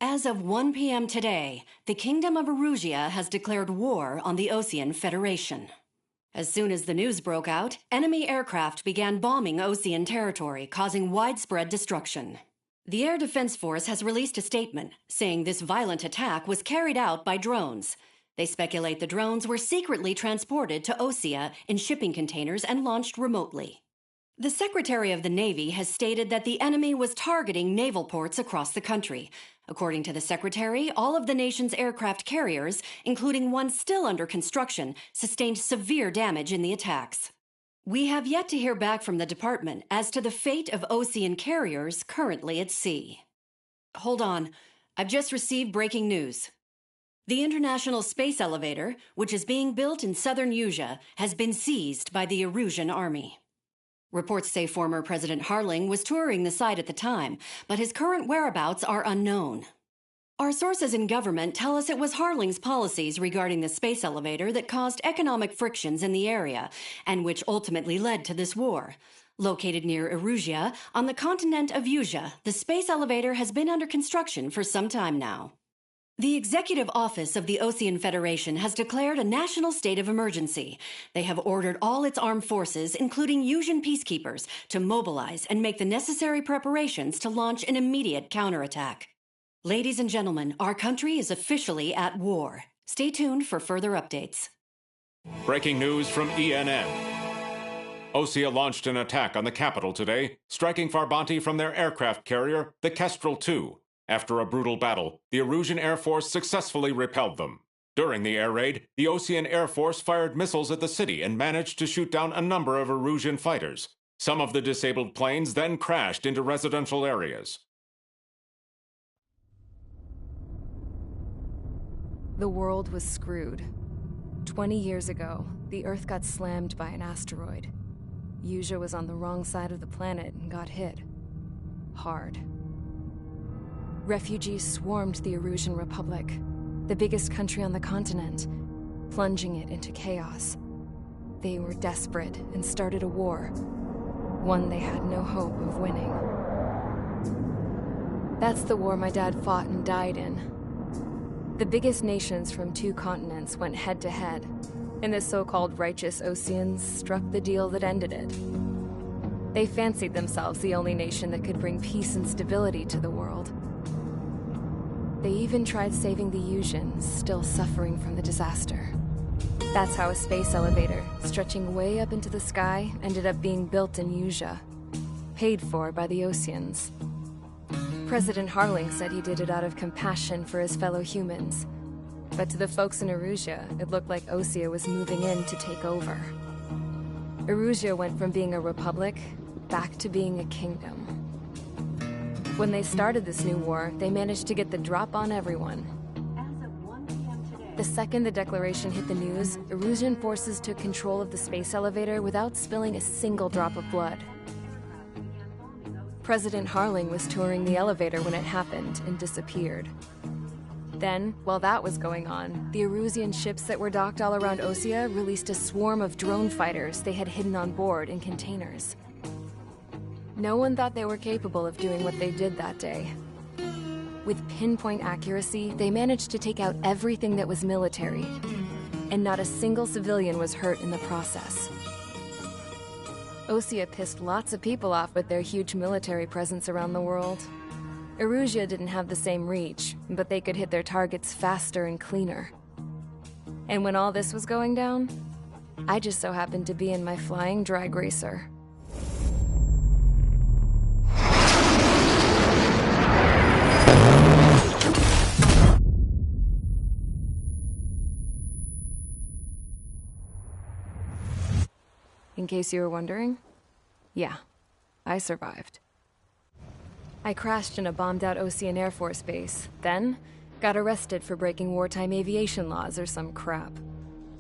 As of 1 p.m. today, the Kingdom of Erusia has declared war on the Osean Federation. As soon as the news broke out, enemy aircraft began bombing Osean territory, causing widespread destruction. The Air Defense Force has released a statement saying this violent attack was carried out by drones. They speculate the drones were secretly transported to Osea in shipping containers and launched remotely. The Secretary of the Navy has stated that the enemy was targeting naval ports across the country. According to the Secretary, all of the nation's aircraft carriers, including one still under construction, sustained severe damage in the attacks. We have yet to hear back from the department as to the fate of Osean carriers currently at sea. Hold on. I've just received breaking news. The International Space Elevator, which is being built in southern Erusia, has been seized by the Erusian army. Reports say former President Harling was touring the site at the time, but his current whereabouts are unknown. Our sources in government tell us it was Harling's policies regarding the space elevator that caused economic frictions in the area, and which ultimately led to this war. Located near Erusia, on the continent of Erusia, the space elevator has been under construction for some time now. The Executive Office of the Osean Federation has declared a national state of emergency. They have ordered all its armed forces, including Erusian peacekeepers, to mobilize and make the necessary preparations to launch an immediate counterattack. Ladies and gentlemen, our country is officially at war. Stay tuned for further updates. Breaking news from ENN. Osea launched an attack on the capital today, striking Farbanti from their aircraft carrier, the Kestrel II. After a brutal battle, the Erusian Air Force successfully repelled them. During the air raid, the Osean Air Force fired missiles at the city and managed to shoot down a number of Erusian fighters. Some of the disabled planes then crashed into residential areas. The world was screwed. 20 years ago, the Earth got slammed by an asteroid. Erusia was on the wrong side of the planet and got hit. Hard. Refugees swarmed the Erusian Republic, the biggest country on the continent, plunging it into chaos. They were desperate and started a war, one they had no hope of winning. That's the war my dad fought and died in. The biggest nations from 2 continents went head-to-head, and the so-called righteous Oseans struck the deal that ended it. They fancied themselves the only nation that could bring peace and stability to the world. They even tried saving the Erusians, still suffering from the disaster. That's how a space elevator, stretching way up into the sky, ended up being built in Erusia, paid for by the Oseans. President Harling said he did it out of compassion for his fellow humans. But to the folks in Erusia, it looked like Osea was moving in to take over. Erusia went from being a republic back to being a kingdom. When they started this new war, they managed to get the drop on everyone. As of 1 p.m. today, The second the declaration hit the news, Erusian forces took control of the space elevator without spilling a single drop of blood. President Harling was touring the elevator when it happened and disappeared. Then, while that was going on, the Erusian ships that were docked all around Osea released a swarm of drone fighters they had hidden on board in containers. No one thought they were capable of doing what they did that day. With pinpoint accuracy, they managed to take out everything that was military, and not a single civilian was hurt in the process. Osea pissed lots of people off with their huge military presence around the world. Erusia didn't have the same reach, but they could hit their targets faster and cleaner. And when all this was going down, I just so happened to be in my flying drag racer. In case you were wondering, yeah, I survived. I crashed in a bombed-out Osean Air Force base, then got arrested for breaking wartime aviation laws or some crap.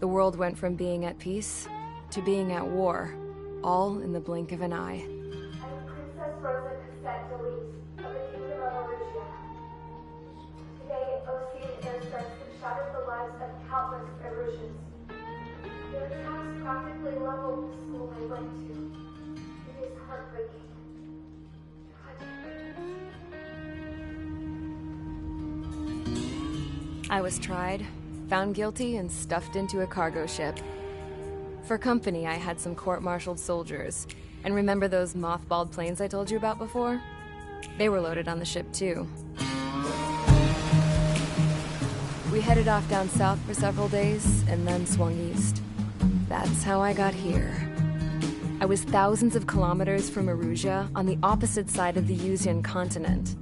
The world went from being at peace to being at war, all in the blink of an eye. I am Princess Rosa Cassette Delise of the Kingdom of Erusia. Today, Osean airstrikes have shattered the lives of countless Erusians. Their attacks I was tried, found guilty, and stuffed into a cargo ship. For company, I had some court-martialed soldiers. And remember those mothballed planes I told you about before? They were loaded on the ship, too. We headed off down south for several days, and then swung east. That's how I got here. I was thousands of kilometers from Erusia, on the opposite side of the Yuzian continent.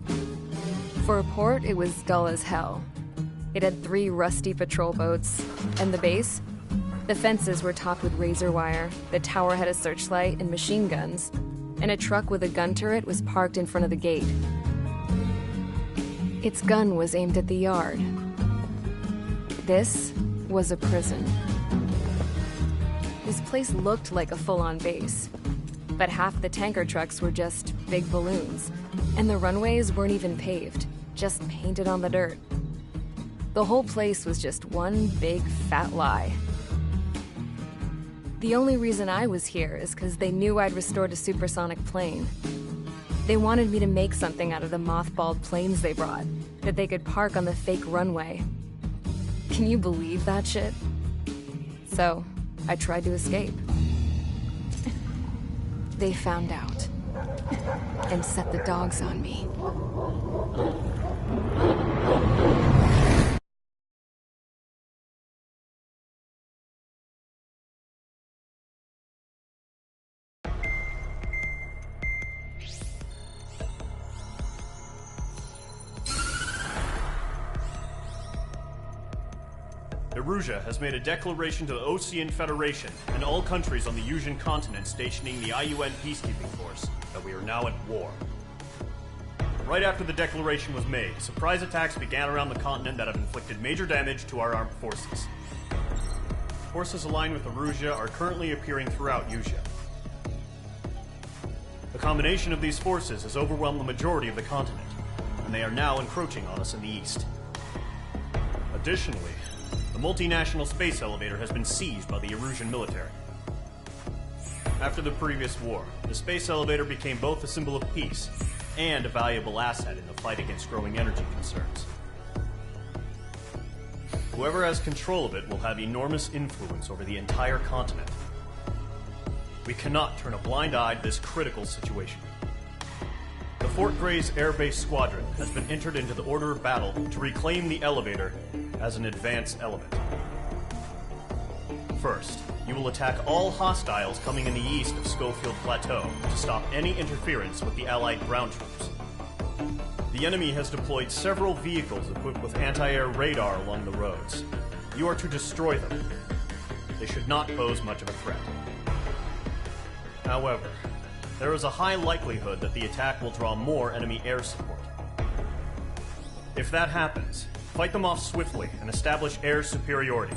For a port, it was dull as hell. It had 3 rusty patrol boats, and the base? The fences were topped with razor wire, the tower had a searchlight and machine guns, and a truck with a gun turret was parked in front of the gate. Its gun was aimed at the yard. This was a prison. This place looked like a full-on base, but half the tanker trucks were just big balloons, and the runways weren't even paved, just painted on the dirt. The whole place was just one big fat lie. The only reason I was here is because they knew I'd restored a supersonic plane. They wanted me to make something out of the mothballed planes they brought, that they could park on the fake runway. Can you believe that shit? So, I tried to escape. They found out, and set the dogs on me. Erusia has made a declaration to the Ocean Federation and all countries on the Yuzian continent stationing the IUN peacekeeping force that we are now at war. Right after the declaration was made, surprise attacks began around the continent that have inflicted major damage to our armed forces. Forces aligned with Erusia are currently appearing throughout Yusia. The combination of these forces has overwhelmed the majority of the continent, and they are now encroaching on us in the east. Additionally, the multinational space elevator has been seized by the Erusian military. After the previous war, the space elevator became both a symbol of peace and a valuable asset in the fight against growing energy concerns. Whoever has control of it will have enormous influence over the entire continent. We cannot turn a blind eye to this critical situation. The Fort Gray's Air Base Squadron has been entered into the order of battle to reclaim the elevator as an advance element. First, you will attack all hostiles coming in the east of Schofield Plateau to stop any interference with the Allied ground troops. The enemy has deployed several vehicles equipped with anti-air radar along the roads. You are to destroy them. They should not pose much of a threat. However, there is a high likelihood that the attack will draw more enemy air support. If that happens, fight them off swiftly and establish air superiority.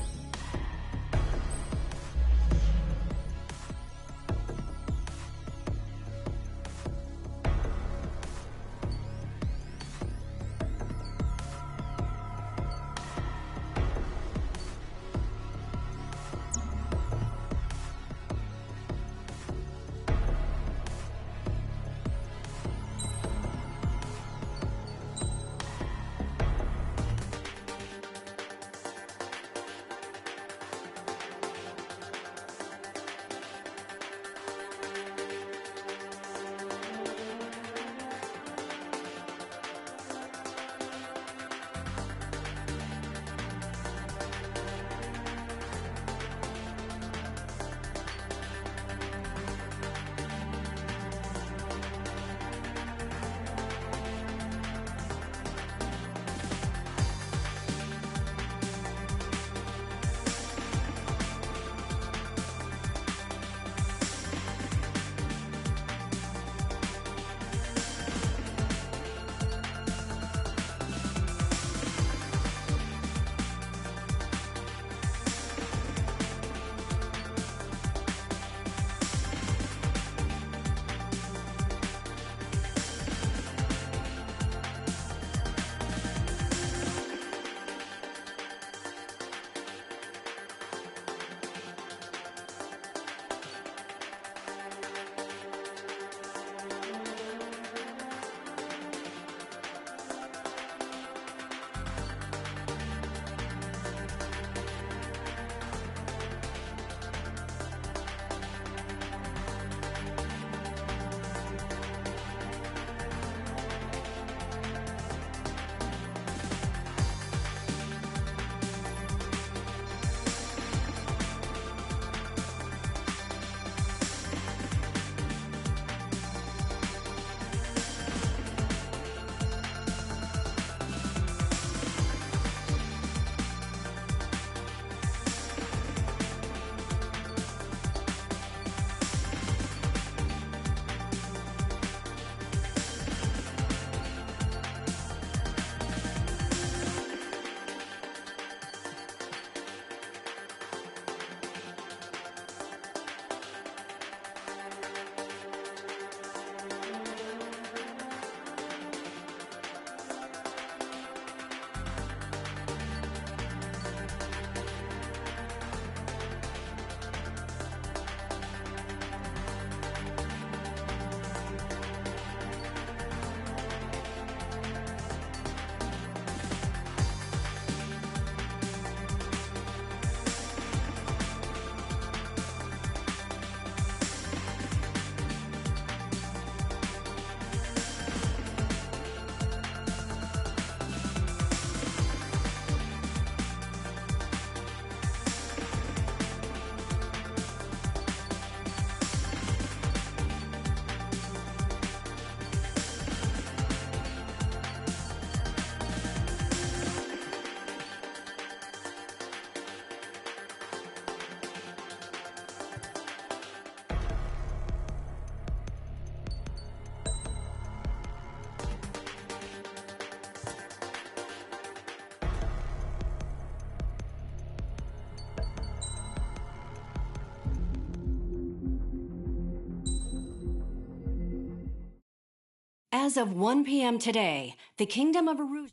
As of 1 p.m. today, the Kingdom of Erusia...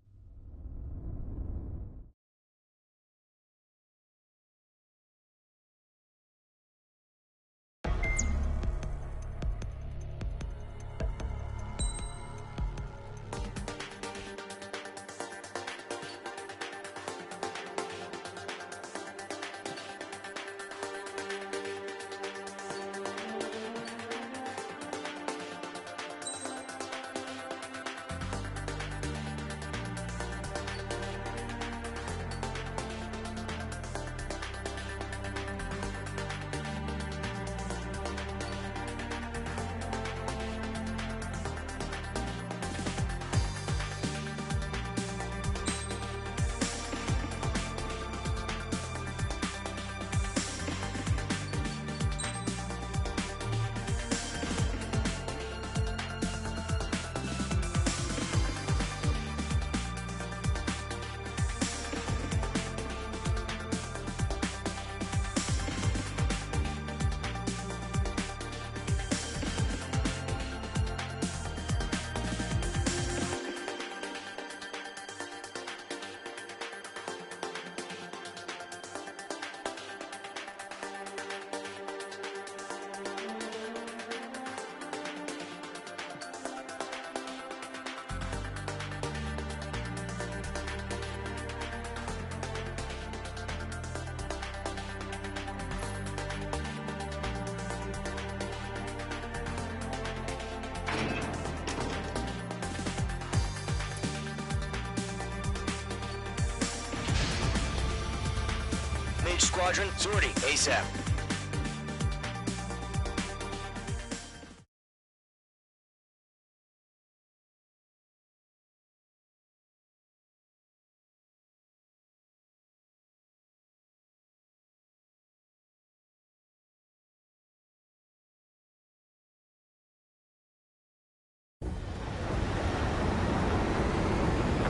Mage Squadron, sortie, ASAP.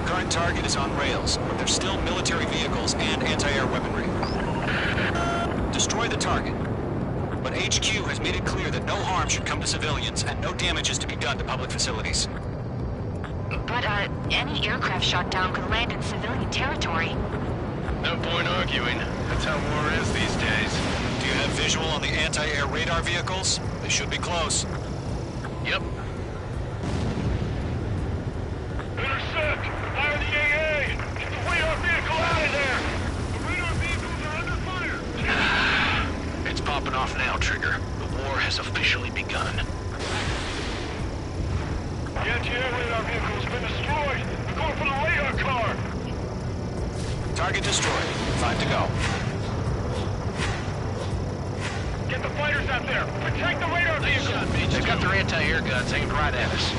Current target is on rails, but there's still military vehicles and anti-air weaponry. Destroy the target. But HQ has made it clear that no harm should come to civilians and no damage is to be done to public facilities. But, any aircraft shot down could land in civilian territory. No point arguing. That's how war is these days. Do you have visual on the anti-air radar vehicles? They should be close. Yep. Intercept! Fire the AA! Get the radar vehicle out of there! The radar vehicles are under fire! It's popping off now, Trigger. The war has officially begun. The anti-air radar vehicle's been destroyed! They're going for the radar car! Target destroyed. 5 to go. Get the fighters out there! Protect the radar vehicle! They've got their anti-air guns aimed right at us.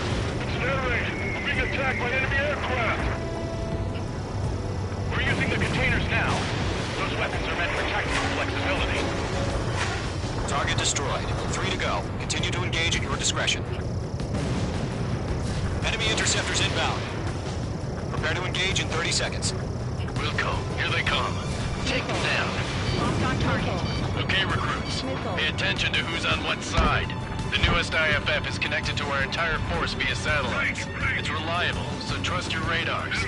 Accelerate! We're being attacked by enemy aircraft! We're using the containers now. Those weapons are meant for tactical flexibility. Target destroyed. 3 to go. Continue to engage at your discretion. Enemy interceptors inbound. Prepare to engage in 30 seconds. Wilco, here they come. Take them down. Locked on target. Okay, recruits. Pay attention to who's on what side. The newest IFF is connected to our entire force via satellites. It's reliable, so trust your radars.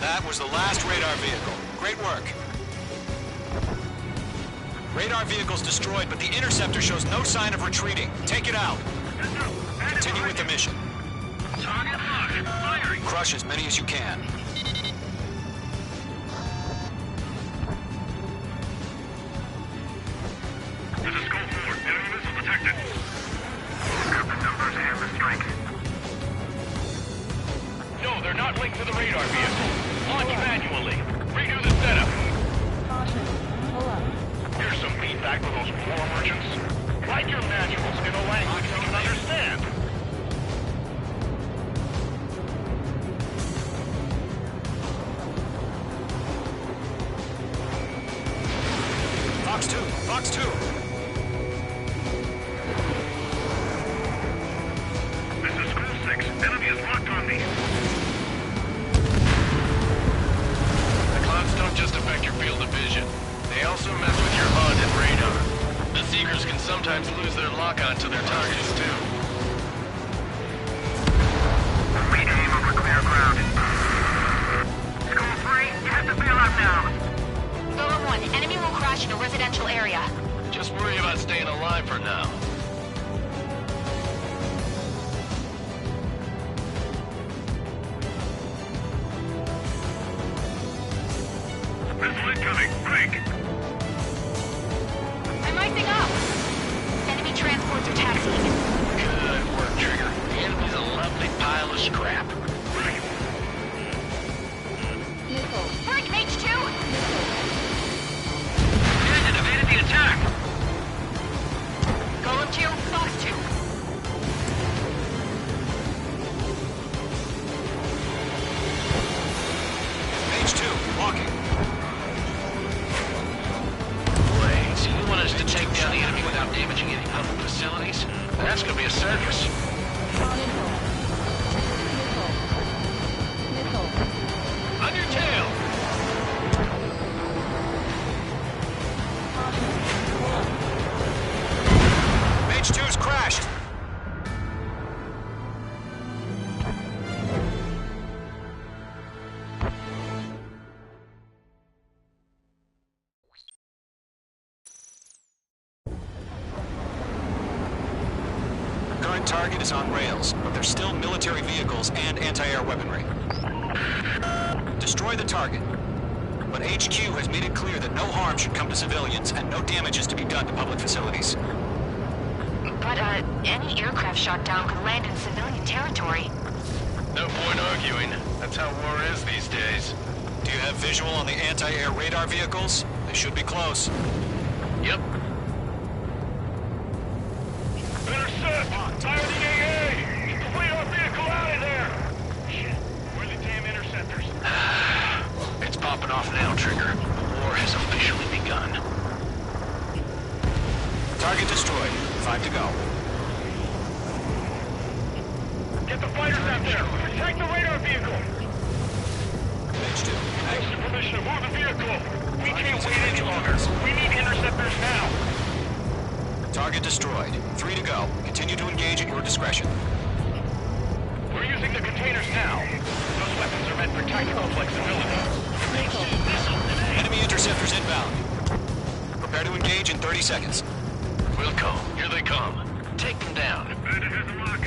That was the last radar vehicle. Great work. Radar vehicle's destroyed, but the interceptor shows no sign of retreating. Take it out. Continue with the mission. Target locked. Firing. Crush as many as you can. This is Gold 4. Enemy missile detected. Got the numbers and the strength. No, they're not linked to the radar vehicle. Launch manually. Redo the setup. Caution. Pull up. Here's some feedback for those war merchants. Write your manuals in a language they can understand. Fox 2. Fox 2. This is School 6. Enemy is locked on me. The clouds don't just affect your field of vision. They also mess with your HUD and radar. The Seekers can sometimes lose their lock-on to their targets, too. ground. School 3, you have to bail out now. Golem 1, enemy will crash in a residential area. Just worry about staying alive for now. Missile incoming. Break. I'm icing up! Enemy transports are taxiing. Good work, Trigger. The enemy's a lovely pile of scrap. Break, Mage 2! Bandit evaded the attack. Golem 2, Fox 2. Mage 2, walking. Wait, so you want us to take down the enemy without damaging any public facilities? That's gonna be a circus. On your tail! Mage 2's crashed. Current target is on rails, but there's still military vehicles and anti-air weaponry. Destroy the target. But HQ has made it clear that no harm should come to civilians and no damage is to be done to public facilities. But, any aircraft shot down could land in civilian territory. No point arguing. That's how war is these days. Do you have visual on the anti-air radar vehicles? They should be close. Yep. Intercept! Fire the AA! Get the radar vehicle out of there! Shit, where are the damn interceptors? It's popping off now, Trigger. The war has officially begun. Target destroyed. 5 to go. Get the fighters out there! Protect the radar vehicle! Mage 2. What's the permission to move the vehicle? We can't wait any longer. We need interceptors now. Target destroyed. 3 to go. Continue to engage at your discretion. We're using the containers now. Those weapons are meant for tactical flexibility. Enemy interceptors inbound. Prepare to engage in 30 seconds. Wilco, here they come. Take them down. Bandit has a lock.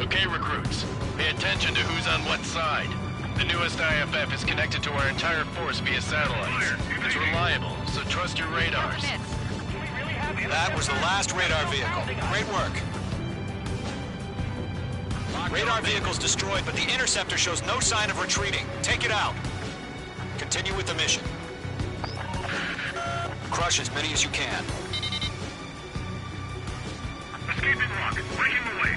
Okay, recruits. Pay attention to who's on what side. The newest IFF is connected to our entire force via satellites. It's reliable, so trust your radars. That was the last radar vehicle. Great work. Radar vehicle's destroyed, but the interceptor shows no sign of retreating. Take it out. Continue with the mission. Crush as many as you can. Escaping rock. Breaking away.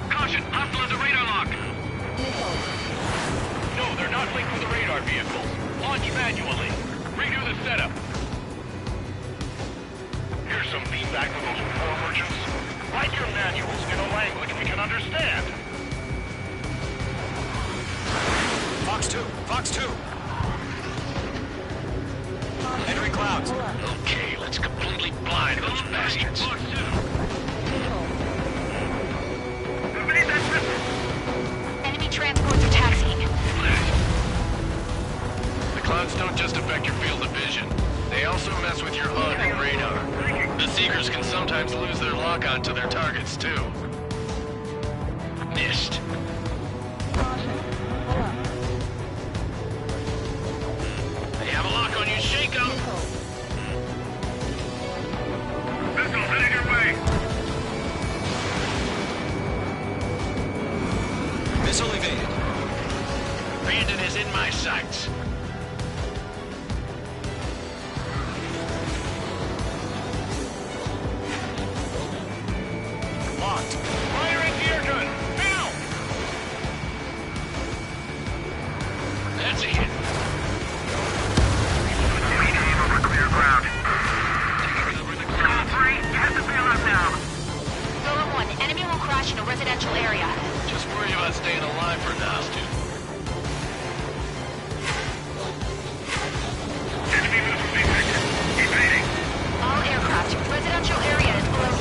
Caution! Hostile the radar lock! No, they're not linked with the radar vehicle. Launch manually. Redo the setup. Here's some feedback from those war merchants. Write your manuals in a language we can understand. Fox 2. Fox 2. Entering clouds. Okay, let's completely blind those bastards. Fox 2. Evade that missile. Enemy transports are taxiing. The clouds don't just affect your field of vision. They also mess with your HUD and radar. The Seekers can sometimes lose their lock-on to their targets, too. Missed. They have a lock on you, shake 'em! Missile heading your way. Missile evaded. Bandit is in my sights. Locked. Fire anti-air gun. Now! That's a hit. We came over clear ground. School 3, you have to bail out now. Golem 1, enemy will crash in a residential area. Just worry about staying alive for now. Enemy missile detected. Evading. All aircraft, residential area is below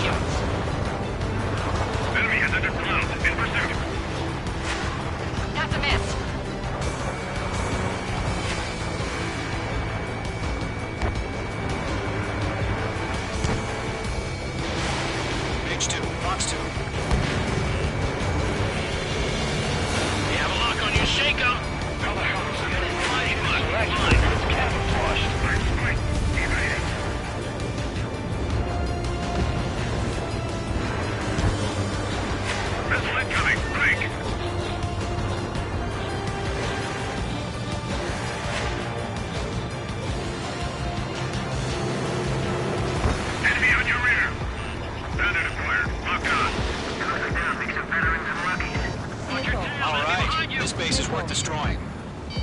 This base is worth destroying.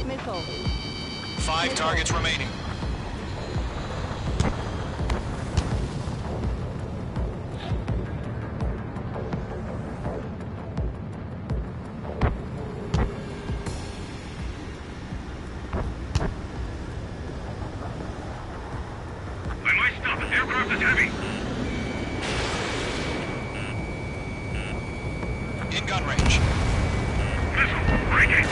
Missile. 5 targets remaining. I might stop. The aircraft is heavy. In gun range. Missile, breaking.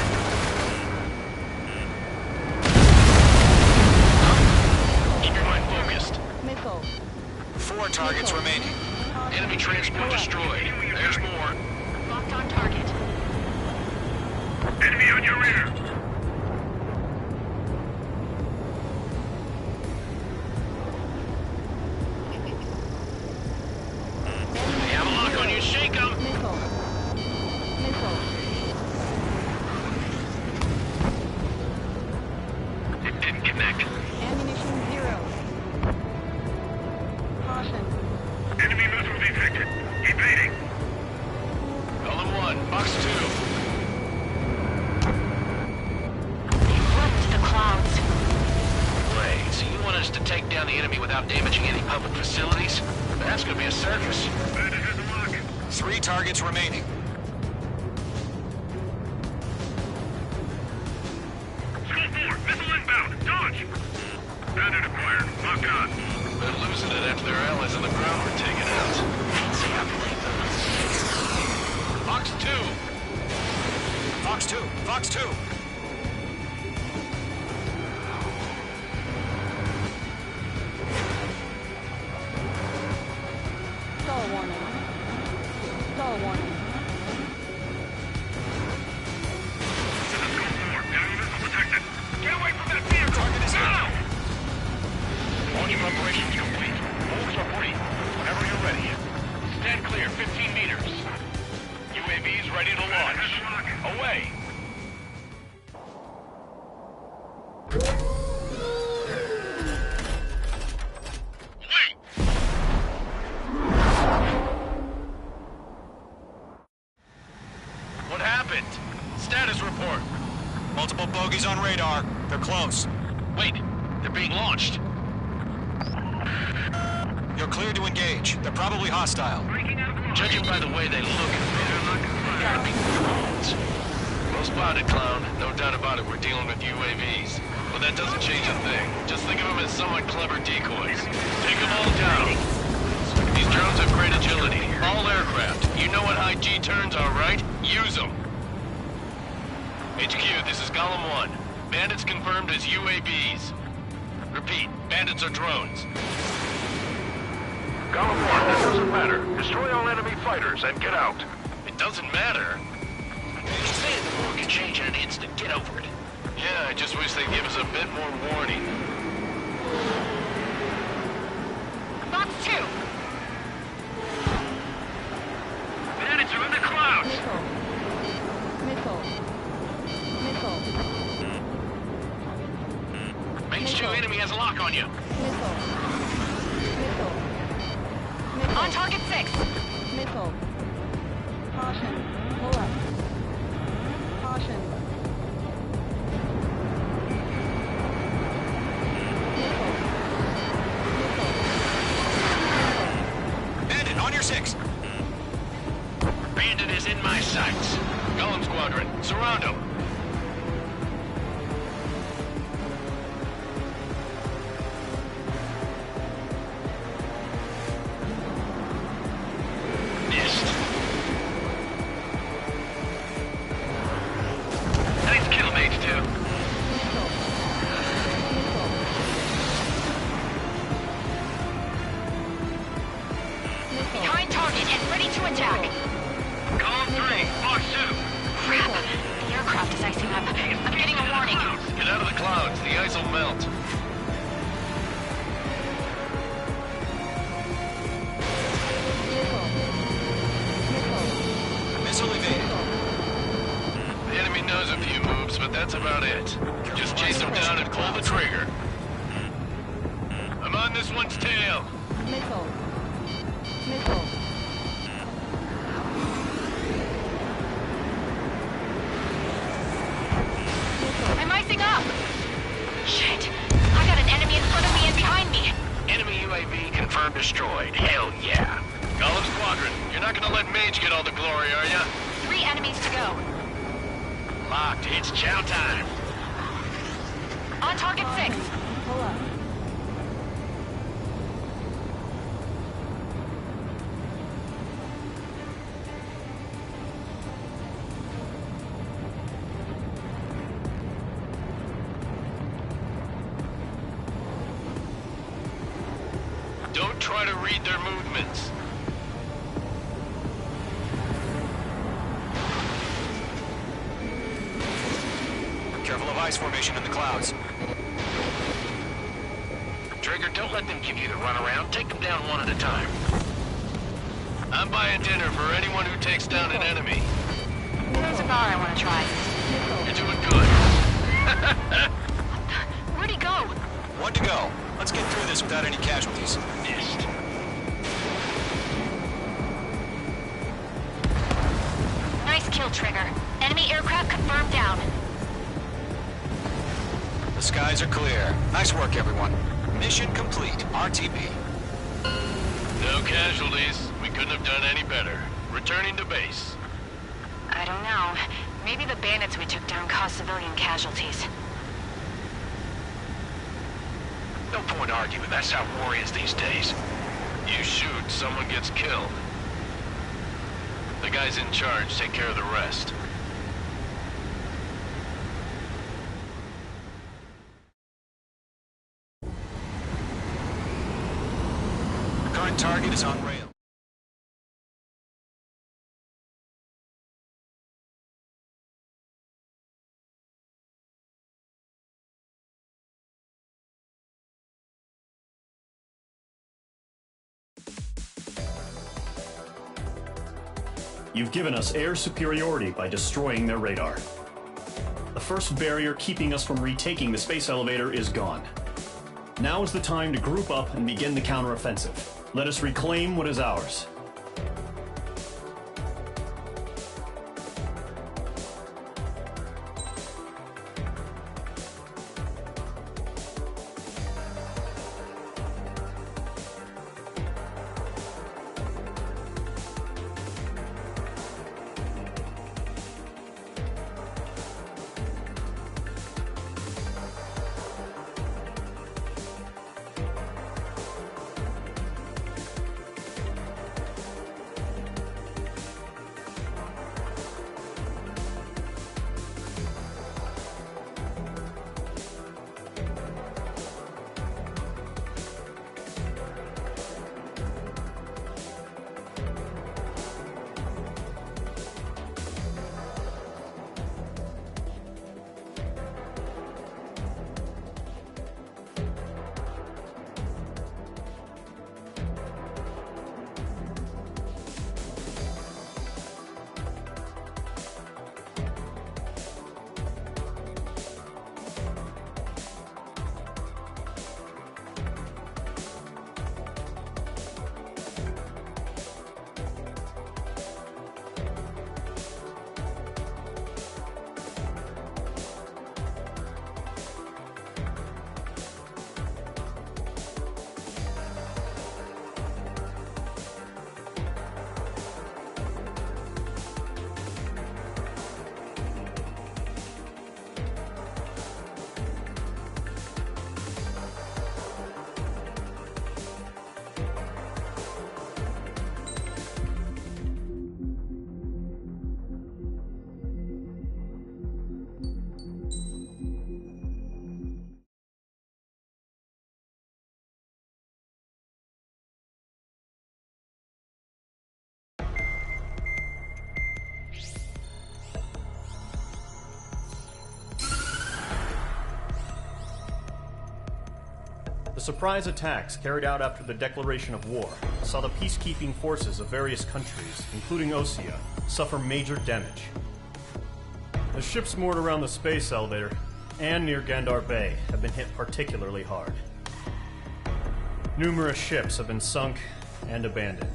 Keep your mind focused. Missile. 4 targets remaining. Enemy transport destroyed. There's more. Locked on target. Enemy on your rear. They have a lock on you. Shake them. Missile. Missile. It didn't connect. Ammunition 0. Caution. Enemy missile detected. Evading. Column 1, box 2. They flew to the clouds. Great. So you want us to take down the enemy without damaging any public facilities? That's gonna be a circus. Bandit is the lock. 3 targets remaining. Skull 4, missile inbound. Dodge. Bandit acquired. Locked on. They're losing it after their allies on the ground were taken out. Box 2. Fox 2. Fox 2. Stall warning. Stall warning. This is Skull 4. Enemy missile detected. Get away from that vehicle. Target is hit. Now! Launch preparations complete. Moves are brief. Whenever you're ready. Stand clear, 15 meters. UAVs ready to launch. Away. Wait! What happened? Status report. Multiple bogeys on radar. They're close. Wait, they're being launched. You're cleared to engage. They're probably hostile. Judging by the way they look, they gotta be drones. Well spotted, clown. No doubt about it, we're dealing with UAVs. But that doesn't change a thing. Just think of them as somewhat clever decoys. Take them all down. These drones have great agility. All aircraft. You know what high G turns are, right? Use them. HQ, this is Column 1. Bandits confirmed as UAVs. Repeat, bandits are drones. Column 1, that doesn't matter. Destroy all enemy fighters and get out. It doesn't matter. Saying the war could change in an instant. Get over it. Yeah, I just wish they'd give us a bit more warning. Box 2. Bandits are in the clouds. Missile. Missile. Missile. Range 2 enemy has a lock on you. Missile. Missile. On target 6. Missile. Caution. Pull up. Caution. Bandit, on your 6. Bandit is in my sights. Golem Squadron, surround him. Missed. Nice kill, mates, too. Behind target and ready to attack. Column 3, box 2. Crap. The aircraft is icing up. I'm getting a warning. Get out of the clouds. The ice will melt. Missile evaded. The enemy knows a few moves, but that's about it. Just chase them down and pull the trigger. I'm on this one's tail. Missile. Missile. UAV confirmed destroyed. Hell yeah. Golem Squadron, you're not gonna let Mage get all the glory, are ya? 3 enemies to go. Locked. It's chow time. On target 6. Pull up. Don't try to read their movements. Careful of ice formation in the clouds. Trigger, don't let them give you the runaround. Take them down one at a time. I'm buying dinner for anyone who takes down an enemy. There's a bar I want to try. You're doing good. Where'd he go? 1 to go. Let's get through this without any casualties. Missed. Nice kill, Trigger. Enemy aircraft confirmed down. The skies are clear. Nice work, everyone. Mission complete. RTB. No casualties. We couldn't have done any better. Returning to base. I don't know. Maybe the bandits we took down caused civilian casualties. No point arguing. That's how war is these days. You shoot, someone gets killed. The guys in charge take care of the rest. The current target is on rail. You've given us air superiority by destroying their radar. The first barrier keeping us from retaking the space elevator is gone. Now is the time to group up and begin the counteroffensive. Let us reclaim what is ours. The surprise attacks carried out after the declaration of war saw the peacekeeping forces of various countries, including Osea, suffer major damage. The ships moored around the space elevator and near Gandar Bay have been hit particularly hard. Numerous ships have been sunk and abandoned.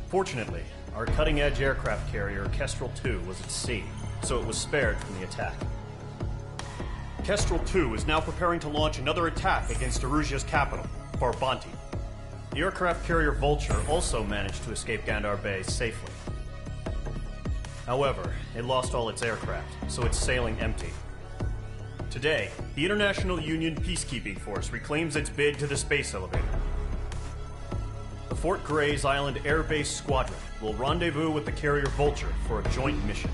Fortunately, our cutting-edge aircraft carrier Kestrel 2 was at sea, so it was spared from the attack. Kestrel 2 is now preparing to launch another attack against Erusia's capital, Farbanti. The aircraft carrier Vulture also managed to escape Gandar Bay safely. However, it lost all its aircraft, so it's sailing empty. Today, the International Union Peacekeeping Force reclaims its bid to the space elevator. The Fort Gray's Island Air Base Squadron will rendezvous with the carrier Vulture for a joint mission.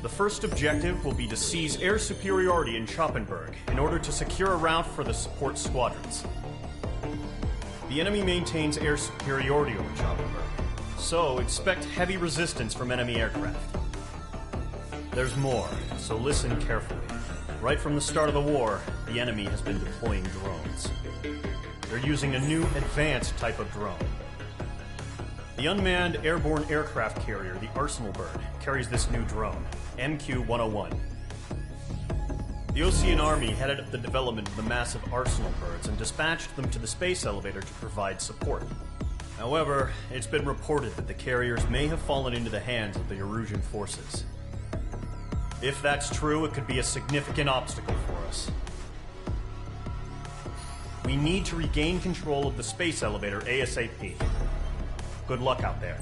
The first objective will be to seize air superiority in Schoppenberg in order to secure a route for the support squadrons. The enemy maintains air superiority over Schoppenberg, so expect heavy resistance from enemy aircraft. There's more, so listen carefully. Right from the start of the war, the enemy has been deploying drones. They're using a new advanced type of drone. The unmanned airborne aircraft carrier, the Arsenal Bird, carries this new drone, MQ-101. The Osean Army headed up the development of the massive Arsenal Birds and dispatched them to the space elevator to provide support. However, it's been reported that the carriers may have fallen into the hands of the Erusian forces. If that's true, it could be a significant obstacle for us. We need to regain control of the space elevator ASAP. Good luck out there.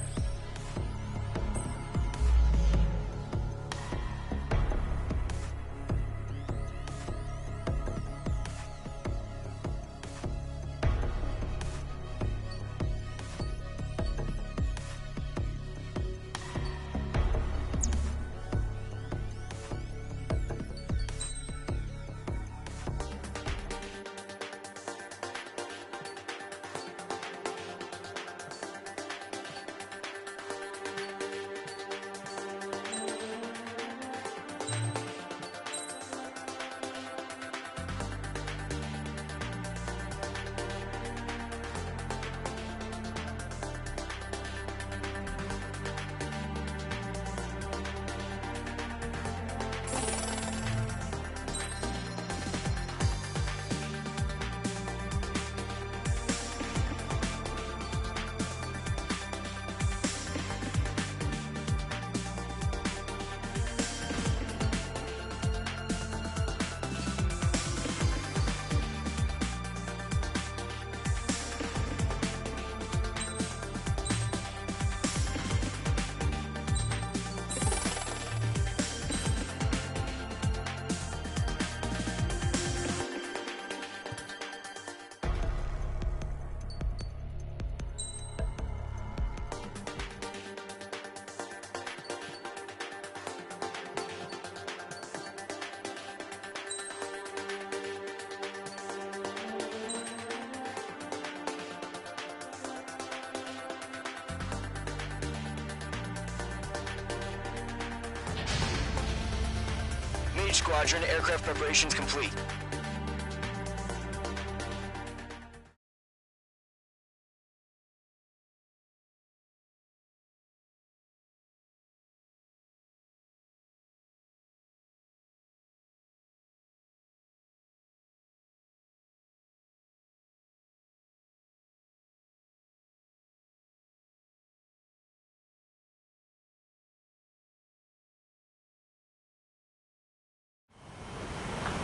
Squadron, aircraft preparations complete.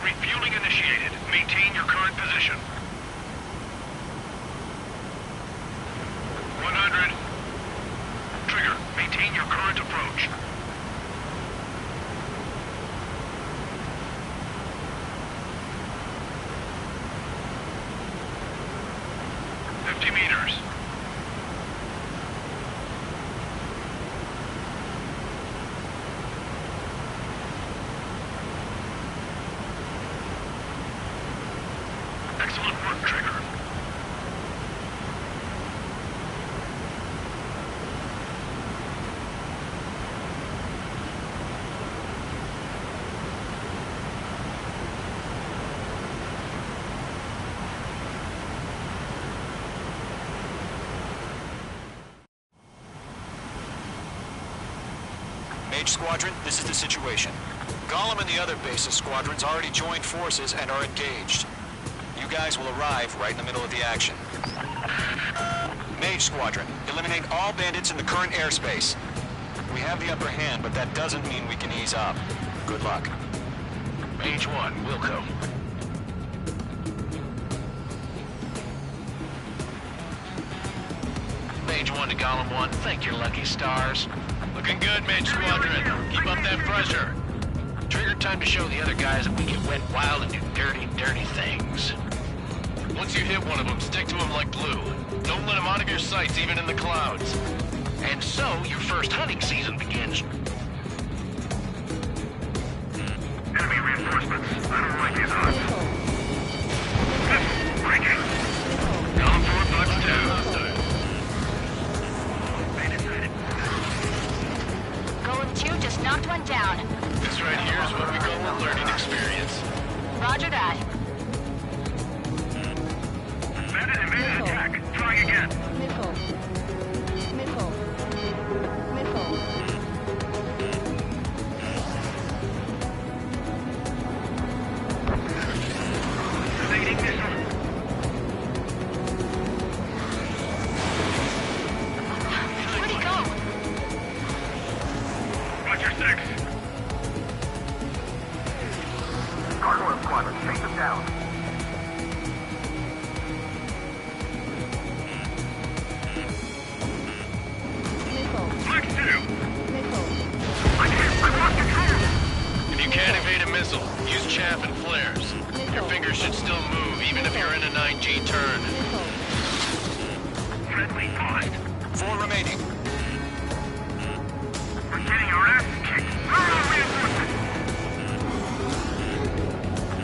Refueling initiated. Maintain your current position. 100. Trigger, maintain your current approach. 50 meters. Excellent work, Trigger. Mage Squadron, this is the situation. Gollum and the other bases squadrons already joined forces and are engaged. You guys will arrive right in the middle of the action. Mage Squadron, eliminate all bandits in the current airspace. We have the upper hand, but that doesn't mean we can ease up. Good luck. Range 1, Wilco. Mage 1 to Golem 1, thank your lucky stars. Looking good, Mage Squadron. Keep up that pressure. Trigger time to show the other guys that we get wet wild and do dirty, dirty things. Once you hit one of them, stick to them like glue. Don't let them out of your sights, even in the clouds. And so, your first hunting season begins. Enemy reinforcements. I don't like these odds. Breaking. Column 4, Bucks 2. Golem 2 just knocked one down. This right here is what we call a learning experience. Roger that. Bandit invaded attack. Trying again. Evading missile. Where'd he go? Roger 6. Gargoyle squadron, take them down. Flex 2. I lost control. If you can't evade a missile, use chaff and flares. Your fingers should still move, even if you're in a 9G turn. Friendly paused. 4 remaining. We're getting our asses kicked. Reinforcements.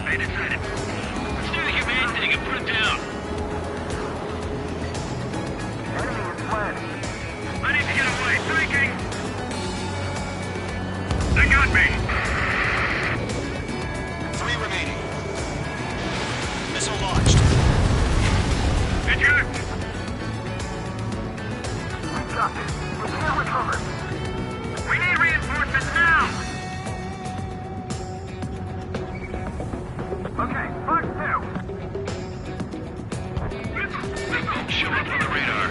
They decided. Let's do the humane thing and put it down. Enemy is fled. I need to get away. Breaking. They got me. 3 remaining. Missile launched. Eject. We got this. We can't recover. We need reinforcements now. Okay, Fox 2. Show up on the radar.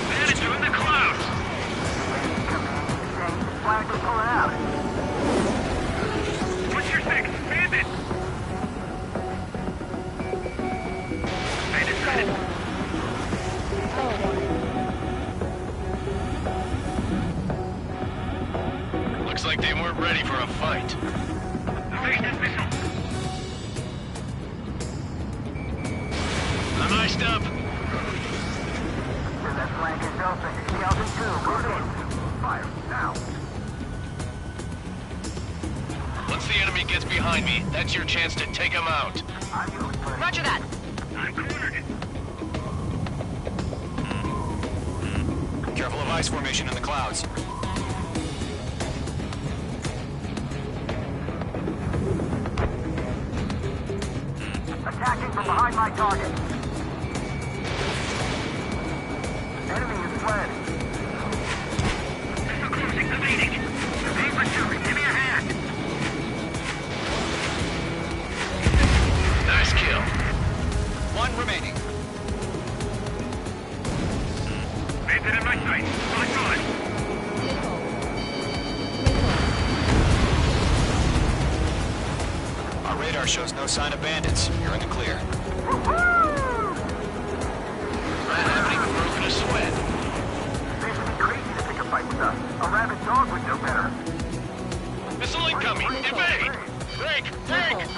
Manage you in the clouds. Flag is pulling out. What's your 6? Bandit. They decided. Looks like they weren't ready for a fight. Evasive missile. I'm iced up. That flank is open. Skelton 2, move in. Fire, now. Once the enemy gets behind me, that's your chance to take him out. Roger that. I'm cornered. Careful of ice formation in the clouds. Attacking from behind my target. Enemy is fled. Missile closing, evading. Evade pursuit. Give me a hand. Nice kill. 1 remaining. Bandit in my sight. Really good. Our radar shows no sign of bandits. You're in the clear. I haven't even broken a sweat. They would be crazy to pick a fight with us. A rabid dog would know better. Missile incoming! Evade! Break! Break! Wait,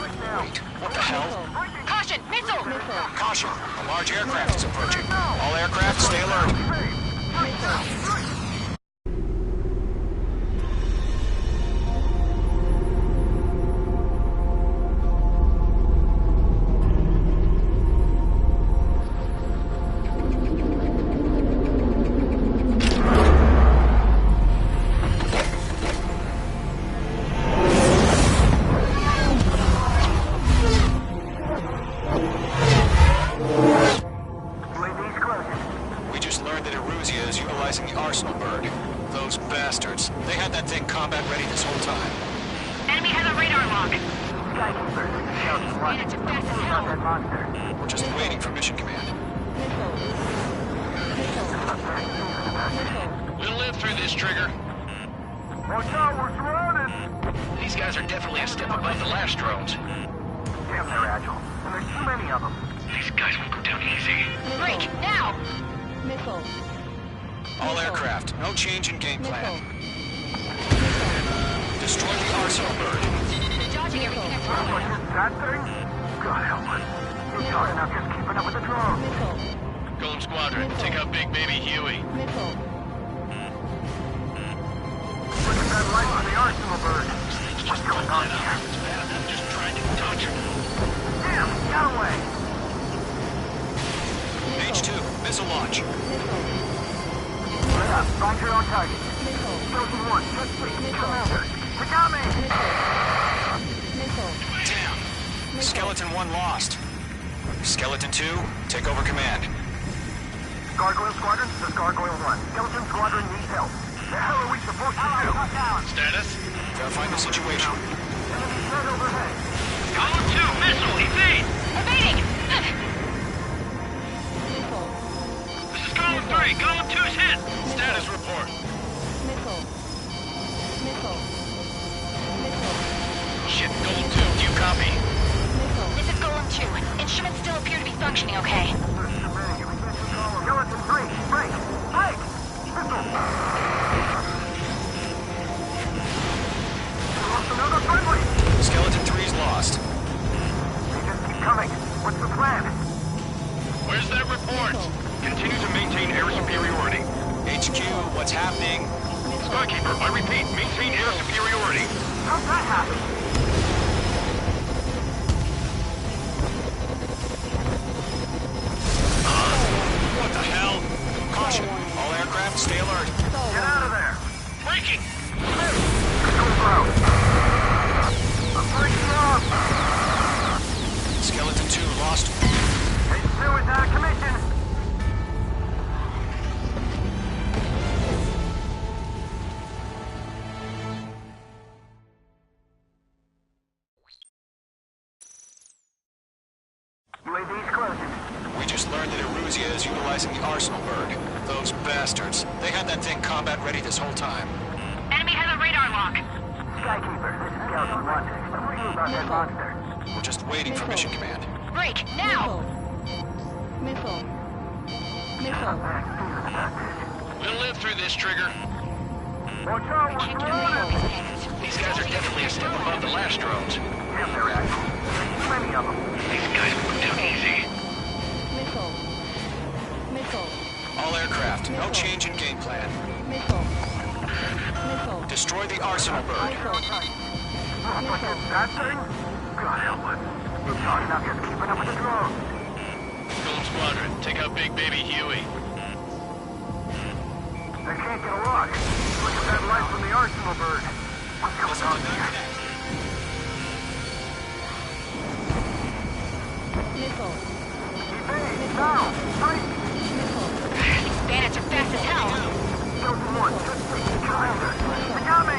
what the hell? Caution! Missile! Caution! A large aircraft is approaching. All aircraft, stay alert. We just learned that Eruzia is utilizing the Arsenal bird. Those bastards. They had that thing combat ready this whole time. Enemy has a radar lock. Bandits are fast as hell. We're just waiting for mission command. We'll live through this, Trigger. Watch out, we're surrounded. These These guys are definitely a step above the last drones. Damn, they're agile. And there's too many of them. These guys won't go down easy. Break, now! Missile. All aircraft, no change in game plan. Destroy the arsenal bird. Dodging everything I throw at him. That thing? God help us. You're talking about just keeping up with the drones. Missile. Golem Squadron, take out Big Baby Huey. Missile. Look at that light on the arsenal bird. What's going on here? I'm just trying to dodge him. Damn, get away! H2, missile launch. Right up, find your own target. Skeleton 1, just please, Commander. They got me! Missile. Damn. Skeleton 1 lost. Skeleton 2, take over command. Gargoyle Squadron, this is Gargoyle 1. Skeleton Squadron needs help. The hell are we supposed to do? Status? Verify the situation. Enemy threat overhead. Column 2, missile, evade! Evading! Missile. This is Column 3, Column 2's hit! Status report. Missile. Missile. Missile. Shit, Golem 2, do you copy? Missile. This is Golem 2. Instruments still appear to be functioning okay. There's too many. We can't keep going. Skeleton 3, break! Break! Missile! We lost another friendly! Skeleton 3's lost. They just keep coming. What's the plan? Where's that report? Continue to maintain air superiority. HQ, what's happening? Skykeeper, I repeat, maintain air superiority. How'd that happen? What the hell? Caution, all aircraft stay alert. Get out of there! Breaking! Control ground. I'm breaking up! Skeleton 2 lost. H2 is out of commission! UAV's closing. We just learned that Eruzia is utilizing the arsenal bird. Those bastards. They had that thing combat ready this whole time. Enemy has a radar lock. Skykeeper, this is Skeleton 1. What do you about that monster? We're just waiting for mission command. Break, now! Missile. Missile. We'll live through this, Trigger. Watch out, we're Can't get a read on surrounded! these things. These guys are definitely a step above the last drones. Damn, they're agile. There's too many of them. These guys won't go down easy. Missile. Missile. All aircraft, no change in game plan. Missile. Missile. Destroy the arsenal bird. Missile. What's that thing? God help us. We're talking about just keeping up with the drones. Golem Squadron, take out Big Baby Huey. They can't get a lock. Look at that light from the arsenal bird. What's going on here? Missile. Evade! Now! Break! Missile. These bandits are fast as hell. Skeleton 1, just please, Commander. They got me!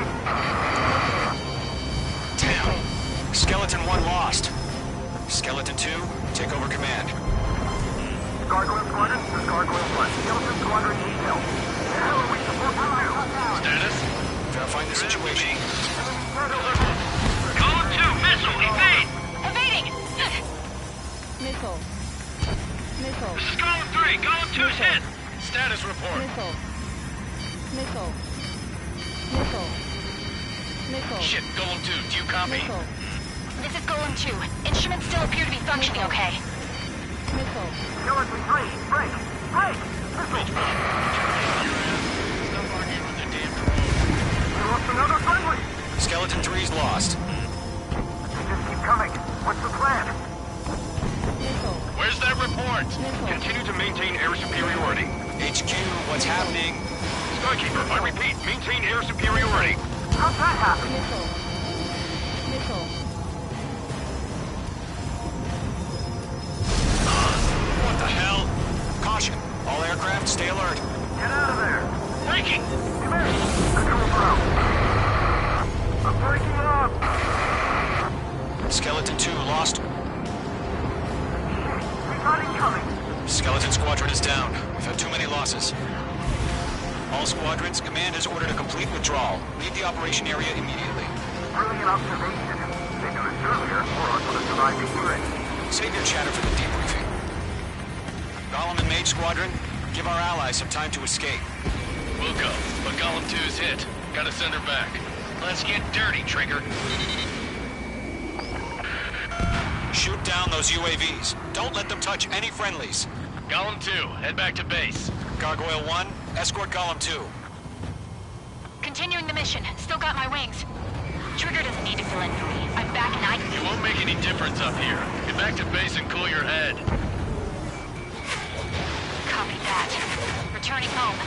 Damn. Skeleton 1 lost. Skeleton 2, take over command. Gargoyle Squadron, this is Gargoyle 1. Skeleton Squadron needs help. The hell are we supposed to do? Status? Verify the situation. Column 2, missile, evade! Evading! Missile. Missile. This is Column 3, Column 2's hit! Status report. Missile. Missile. Missile. Missile. Shit, Golem 2, do you copy? Missile. This is Golem 2. Instruments still appear to be functioning okay. Missile. Skeleton 3, break! Break! Missile! Stop arguing with the damn We lost another friendly! Skeleton 3's lost. They just keep coming. What's the plan? Missile. Where's that report? Missile. Continue to maintain air superiority. HQ, what's happening? Skykeeper, I repeat, maintain air superiority. How'd that happen? Missile. Missile. What the hell? Caution, all aircraft stay alert. Get out of there! Breaking! Control ground. I'm breaking up! Skeleton 2 lost. We got incoming! Skeleton Squadron is down. We've had too many losses. All squadrons, command has ordered a complete withdrawal. Leave the operation area immediately. Brilliant observation. They knew it earlier, or else would have survived the Furies. Save your chatter for the debriefing. Golem and Mage Squadron, give our allies some time to escape. We'll go, but Golem 2's hit. Gotta send her back. Let's get dirty, Trigger. Shoot down those UAVs. Don't let them touch any friendlies. Golem 2, head back to base. Gargoyle 1, escort Golem 2. Continuing the mission. Still got my wings. Trigger doesn't need to fill in for me. I'm back and I... It won't make any difference up here. Get back to base and cool your head. Copy that. Returning home.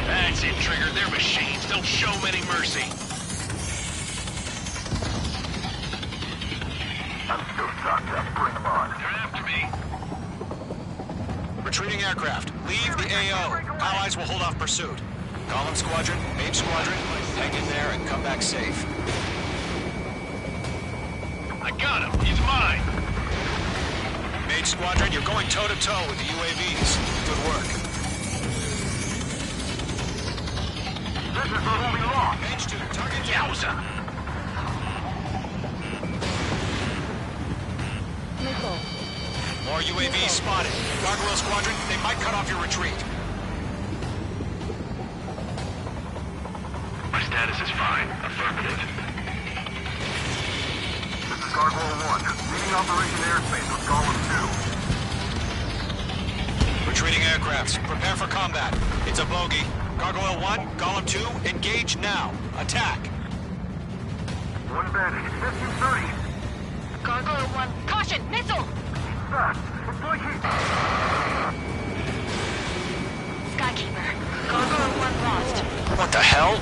That's it, Trigger. They're machines. Don't show them any mercy. I'm still stuck. Bring them on. They're after me. Retreating aircraft. Leave the AO. Allies will hold off pursuit. Golem Squadron, Mage Squadron, hang in there and come back safe. I got him. He's mine. Mage Squadron, you're going toe-to-toe with the UAVs. Good work. This is where we lost. Mage 2, target Yowza. Nicole. More UAVs spotted. Gargoyle Squadron, they might cut off your retreat. My status is fine. Affirmative. This is Gargoyle 1. Leading Operation Airspace with Golem 2. Retreating aircrafts, prepare for combat. It's a bogey. Gargoyle 1, Golem 2, engage now. Attack. One bandit. 50-30. Gargoyle 1. Caution! Missile! Fast. It's blinking. Skykeeper. Gargoyle 1 lost. What the hell?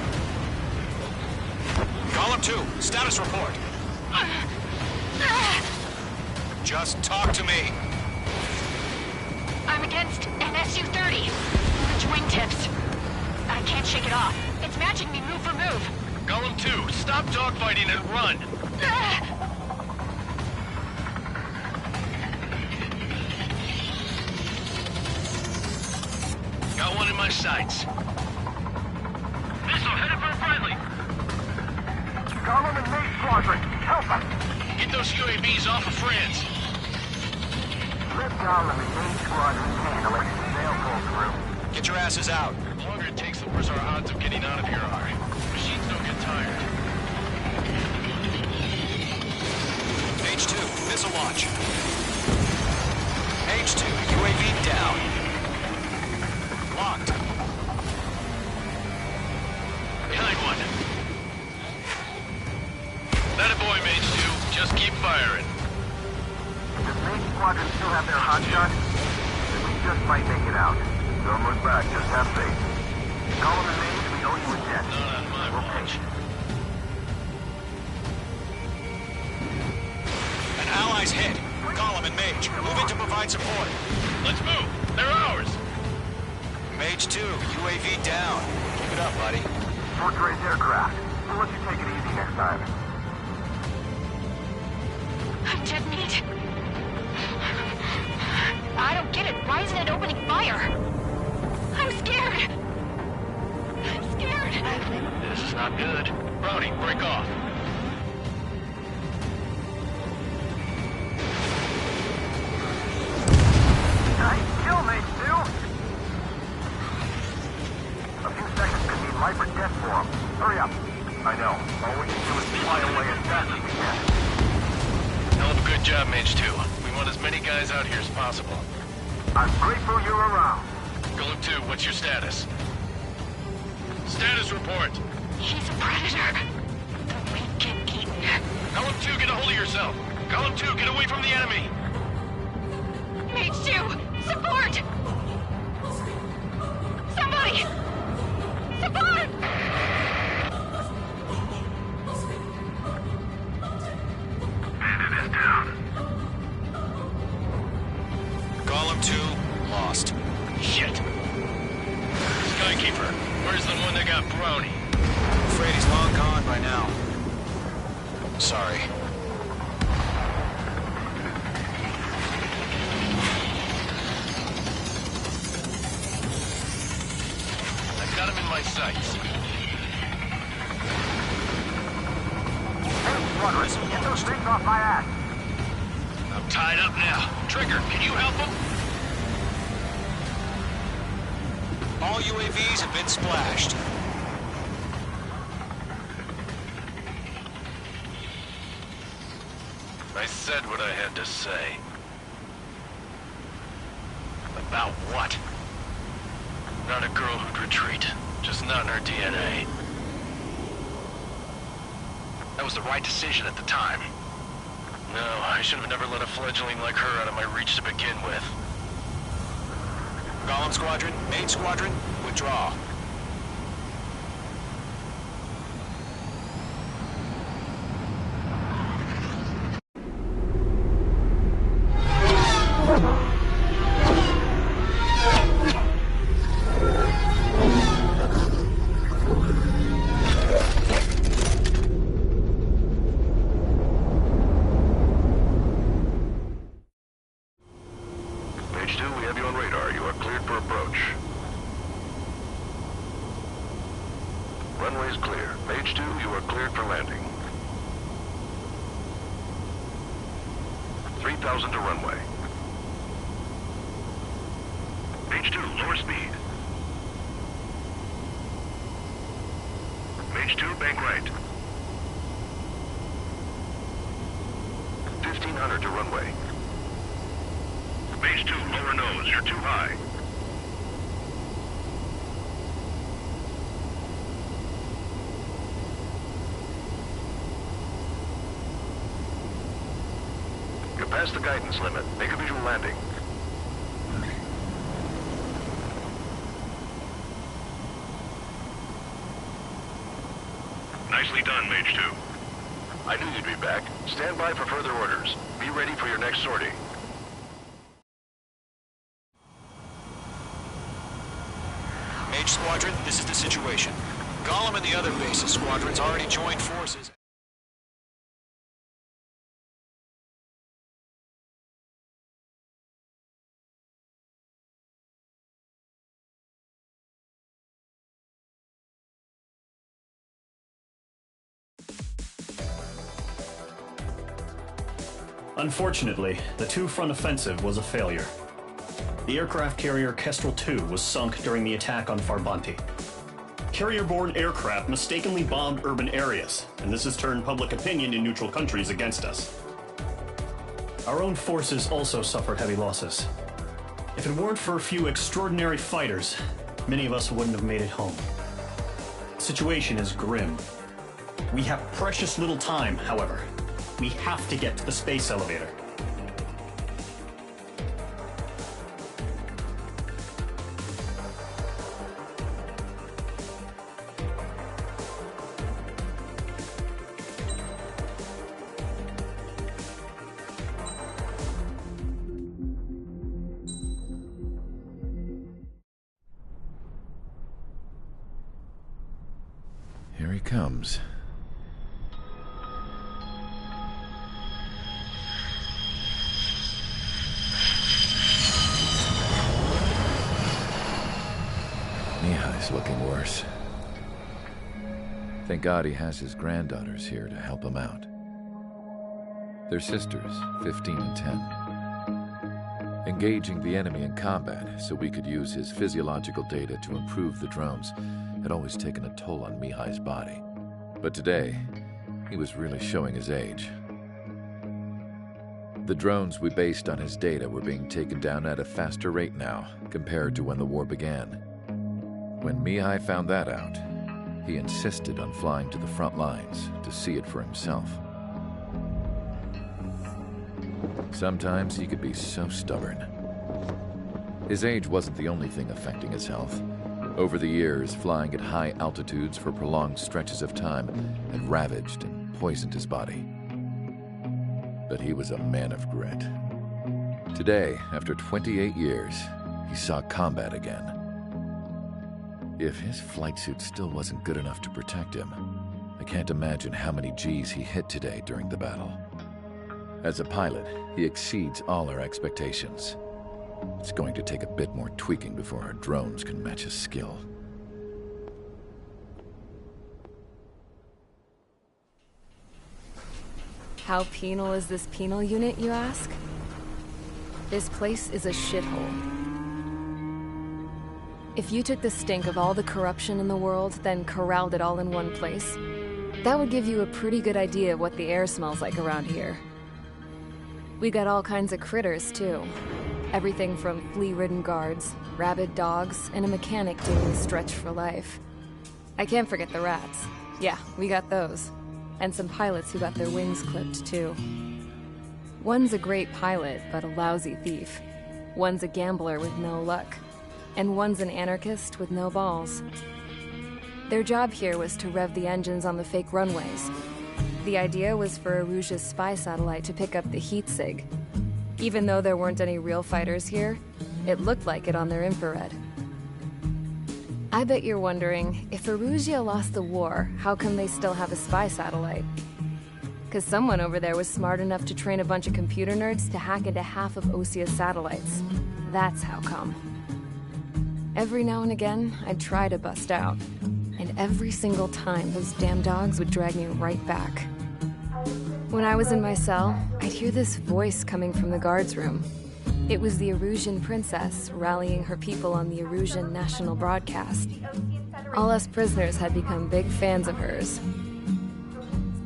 Golem 2, status report. Just talk to me. I'm against an Su-30. Which wingtips? I can't shake it off. It's matching me move for move. Golem 2, stop dogfighting and run. Got one in my sights. Missile headed for a friendly. Golem and Mage Squadron. Help us. Get those UAVs off of France. Let Golem and Mage Squadron handle it. They'll pull through. Get your asses out. The longer it takes, the worse our odds of getting out of here are. Machines don't get tired. Mage 2, missile launch. Mage 2, UAV down. Locked. Behind one. That a boy, Mage 2. Just keep firing. Does Mage Squadron still have their hot shot? Then we just might make it out. Don't look back, just have faith. Golem and Mage, we owe you a debt. Not on my watch. An ally's hit. Golem and Mage, move in to provide support. Let's move. They're ours. Mage 2, UAV down. Keep it up, buddy. Short-range aircraft. We'll let you take it easy next time. I'm dead meat. I don't get it. Why isn't it opening fire? I'm scared. I'm scared. This is not good. Brownie, break off. Nice kill, Mage 2! A few seconds could mean life or death for him. Hurry up. I know. All we can do is fly away as fast as we can. Hell of a good job, Mage 2. We want as many guys out here as possible. I'm grateful you're around. Golem 2, what's your status? Status report. He's a predator. The weak get eaten. Golem 2, get a hold of yourself. Golem 2, get away from the enemy. Mage 2, support! Somebody! Support! Bandit is down. Golem 2, lost. Shit. Skykeeper, where's the one that got Brownie? Afraid he's long gone by now. Sorry. sights. Hey, Squadron, get those things off my ass. I'm tied up now. Trigger, can you help him? All UAVs have been splashed. I said what I had to say. About what? Not a girl who'd retreat. Just not in her DNA. That was the right decision at the time. No, I should have never let a fledgling like her out of my reach to begin with. Golem Squadron, Main Squadron, withdraw. Page 2, we have you on radar. You are cleared for approach. Runway is clear. Page 2, you are cleared for landing. 3,000 to runway. Page 2, lower speed. Page 2, bank right. 1,500 to runway. Page 2, lower nose, you're too high. You're past the guidance limit. Make a visual landing. Nicely done, Mage 2. I knew you'd be back. Stand by for further orders. Be ready for your next sortie. Mage Squadron, this is the situation. Golem and the other bases squadrons already joined forces. Unfortunately, the two-front offensive was a failure. The aircraft carrier Kestrel II was sunk during the attack on Farbanti. Carrier-borne aircraft mistakenly bombed urban areas, and this has turned public opinion in neutral countries against us. Our own forces also suffered heavy losses. If it weren't for a few extraordinary fighters, many of us wouldn't have made it home. The situation is grim. We have precious little time, however. We have to get to the space elevator. Here he comes. Mihai's looking worse. Thank God he has his granddaughters here to help him out. They're sisters, 15 and 10. Engaging the enemy in combat so we could use his physiological data to improve the drones had always taken a toll on Mihai's body. But today, he was really showing his age. The drones we based on his data were being taken down at a faster rate now compared to when the war began. When Mihai found that out, he insisted on flying to the front lines to see it for himself. Sometimes he could be so stubborn. His age wasn't the only thing affecting his health. Over the years, flying at high altitudes for prolonged stretches of time had ravaged and poisoned his body. But he was a man of grit. Today, after 28 years, he saw combat again. If his flight suit still wasn't good enough to protect him, I can't imagine how many Gs he hit today during the battle. As a pilot, he exceeds all our expectations. It's going to take a bit more tweaking before our drones can match his skill. How penal is this penal unit, you ask? This place is a shithole. If you took the stink of all the corruption in the world, then corralled it all in one place, that would give you a pretty good idea of what the air smells like around here. We got all kinds of critters, too. Everything from flea-ridden guards, rabid dogs, and a mechanic doing the stretch for life. I can't forget the rats. Yeah, we got those. And some pilots who got their wings clipped, too. One's a great pilot, but a lousy thief. One's a gambler with no luck. And one's an anarchist with no balls. Their job here was to rev the engines on the fake runways. The idea was for Erusia's spy satellite to pick up the heat sig. Even though there weren't any real fighters here, it looked like it on their infrared. I bet you're wondering, if Erusia lost the war, how come they still have a spy satellite? Because someone over there was smart enough to train a bunch of computer nerds to hack into half of Osia's satellites. That's how come. Every now and again, I'd try to bust out. And every single time, those damn dogs would drag me right back. When I was in my cell, I'd hear this voice coming from the guards room. It was the Erusian princess rallying her people on the Erusian national broadcast. All us prisoners had become big fans of hers.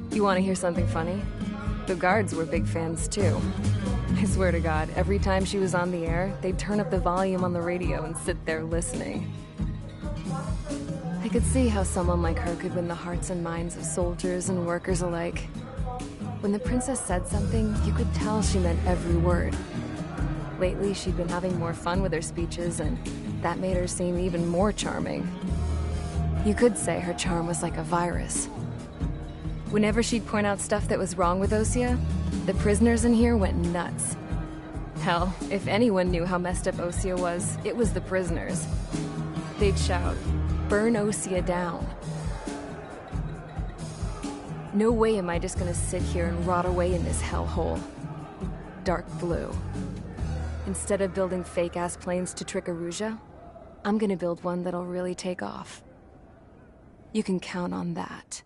You want to hear something funny? The guards were big fans too. I swear to God, every time she was on the air, they'd turn up the volume on the radio and sit there listening. I could see how someone like her could win the hearts and minds of soldiers and workers alike. When the princess said something, you could tell she meant every word. Lately, she'd been having more fun with her speeches, and that made her seem even more charming. You could say her charm was like a virus. Whenever she'd point out stuff that was wrong with Osia, the prisoners in here went nuts. Hell, if anyone knew how messed up Osia was, it was the prisoners. They'd shout, "Burn Osia down." No way am I just gonna sit here and rot away in this hellhole. Dark blue. Instead of building fake-ass planes to trick Erusia, I'm gonna build one that'll really take off. You can count on that.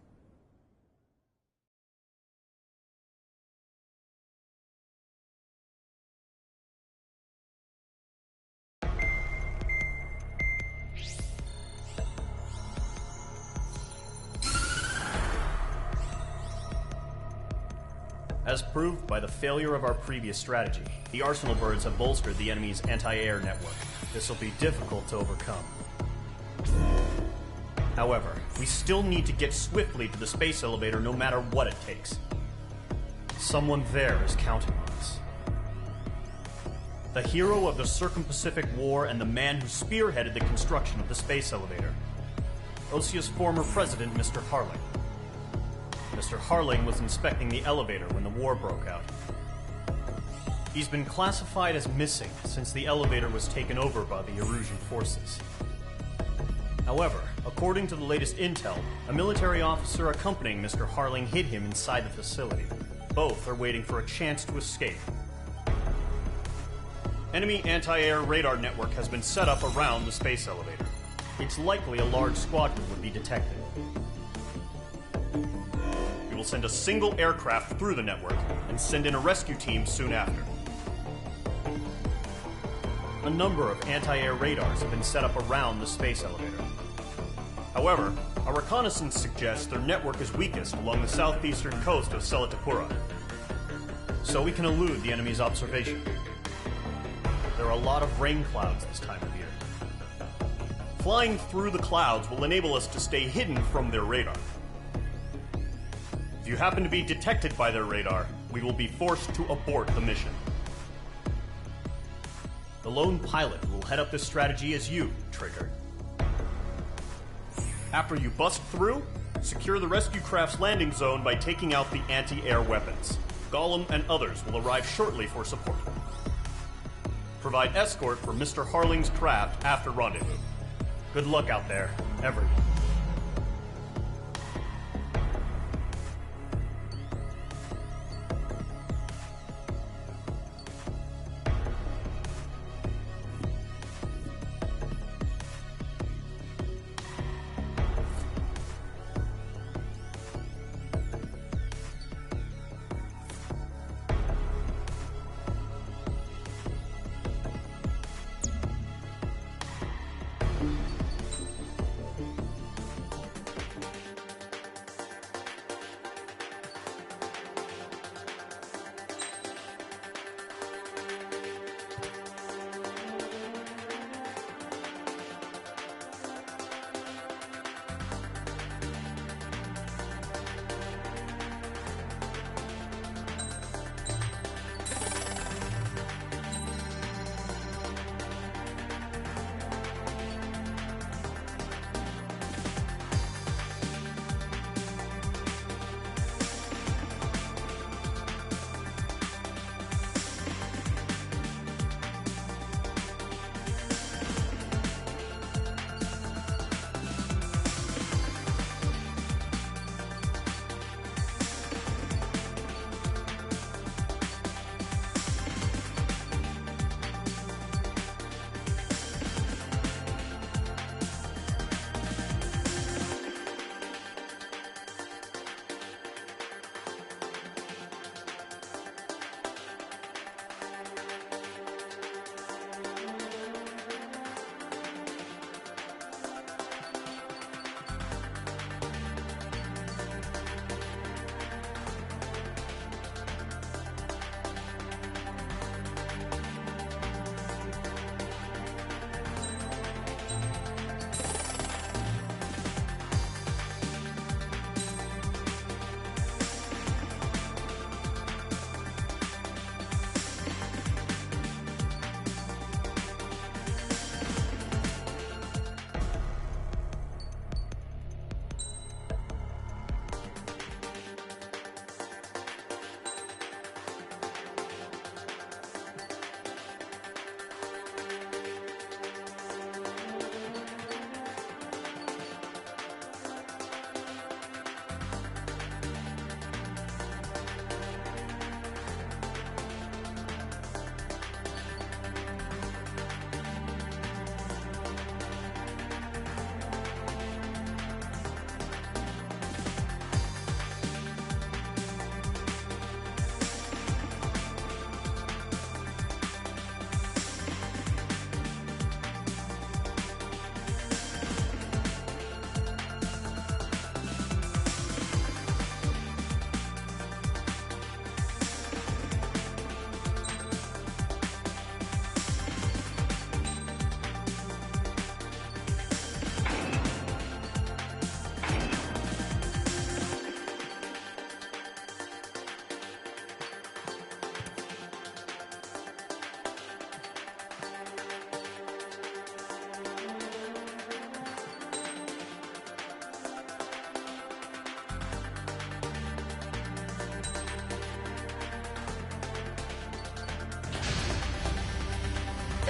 As proved by the failure of our previous strategy, the Arsenal birds have bolstered the enemy's anti-air network. This will be difficult to overcome. However, we still need to get swiftly to the space elevator no matter what it takes. Someone there is counting on us. The hero of the Circum-Pacific War and the man who spearheaded the construction of the space elevator. Osia's former president, Mr. Harling. Mr. Harling was inspecting the elevator when the war broke out. He's been classified as missing since the elevator was taken over by the Erusian forces. However, according to the latest intel, a military officer accompanying Mr. Harling hid him inside the facility. Both are waiting for a chance to escape. Enemy anti-air radar network has been set up around the space elevator. It's likely a large squadron would be detected. We will send a single aircraft through the network and send in a rescue team soon after. A number of anti-air radars have been set up around the space elevator. However, our reconnaissance suggests their network is weakest along the southeastern coast of Selatapura, so we can elude the enemy's observation. There are a lot of rain clouds this time of year. Flying through the clouds will enable us to stay hidden from their radar. If you happen to be detected by their radar, we will be forced to abort the mission. The lone pilot who will head up this strategy is you, Trigger. After you bust through, secure the rescue craft's landing zone by taking out the anti-air weapons. Gollum and others will arrive shortly for support. Provide escort for Mr. Harling's craft after rendezvous. Good luck out there, everyone.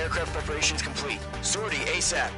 aircraft preparations complete. Sortie ASAP.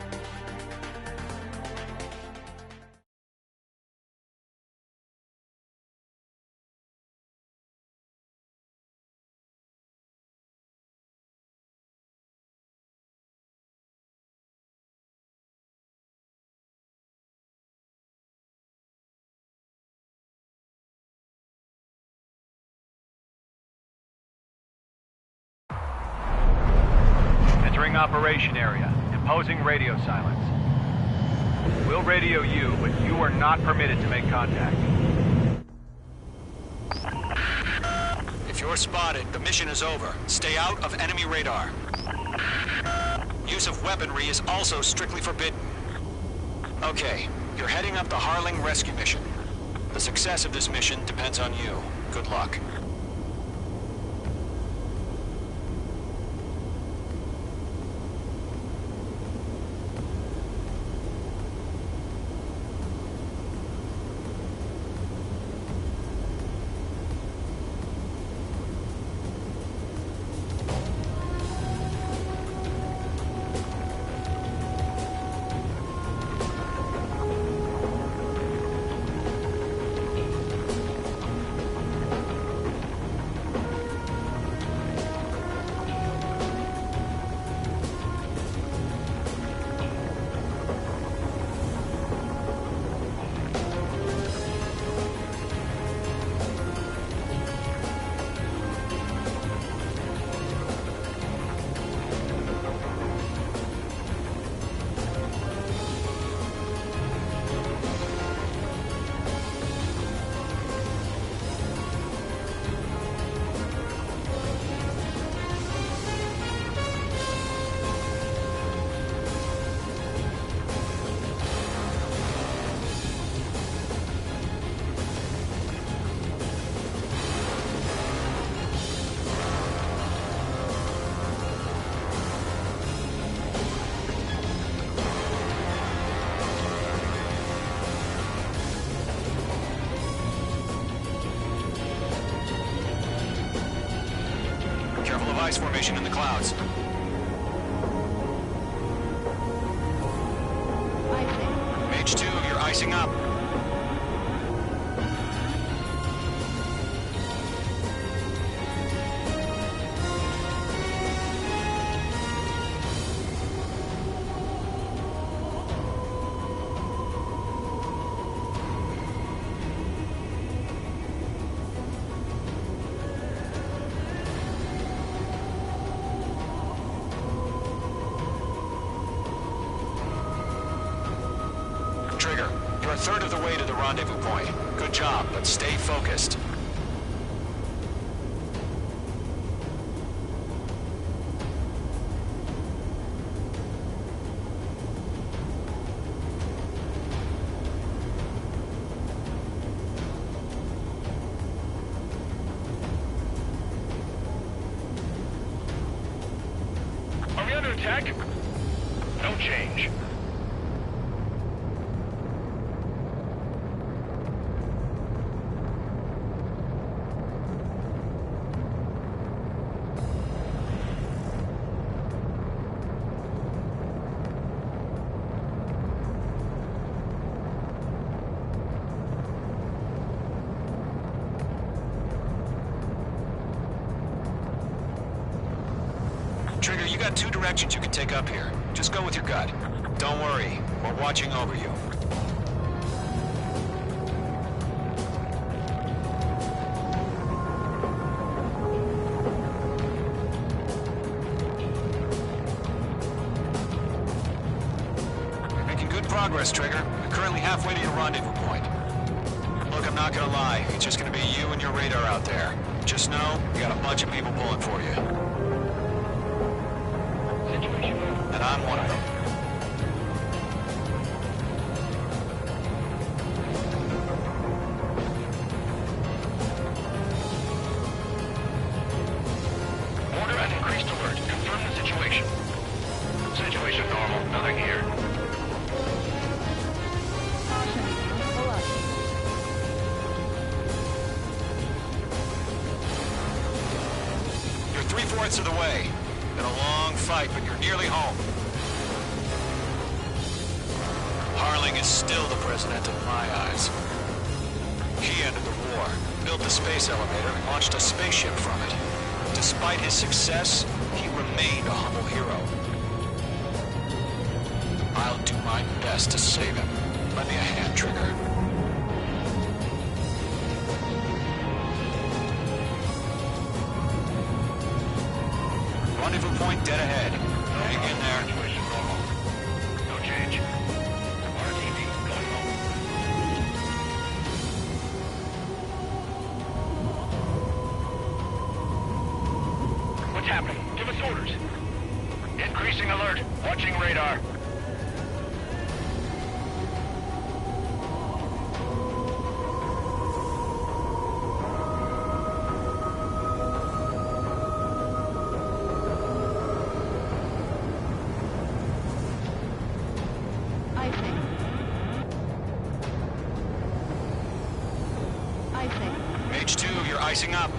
Entering operation area. Imposing radio silence. We'll radio you, but you are not permitted to make contact. If you're spotted, the mission is over. Stay out of enemy radar. Use of weaponry is also strictly forbidden. Okay, you're heading up the Harling rescue mission. The success of this mission depends on you. Good luck. Careful of ice formation in the clouds. Mage 2, you're icing up. Trigger, you're a third of the way to the rendezvous point. Good job, but stay focused. Are we under attack? No change. Trigger, you got two directions you can take up here. Just go with your gut. Don't worry, we're watching over you. You're making good progress, Trigger. You're currently halfway to your rendezvous point. Look, I'm not gonna lie. It's just gonna be you and your radar out there. Just know, you got a bunch of people pulling for you. And I'm one of them. Order an increased alert. Confirm the situation. Situation normal. Nothing here. You're 3/4 of the way. Been a long fight. flight, but you're nearly home. Harling is still the president in my eyes. He ended the war, built the space elevator, and launched a spaceship from it. Despite his success, he remained a humble hero. I'll do my best to save him. Lend me a hand, Trigger. Rendezvous point dead ahead. Hang in there. No change. RTV going home. What's happening? Give us orders. Increasing alert. Watching radar. Mage 2, you're icing up.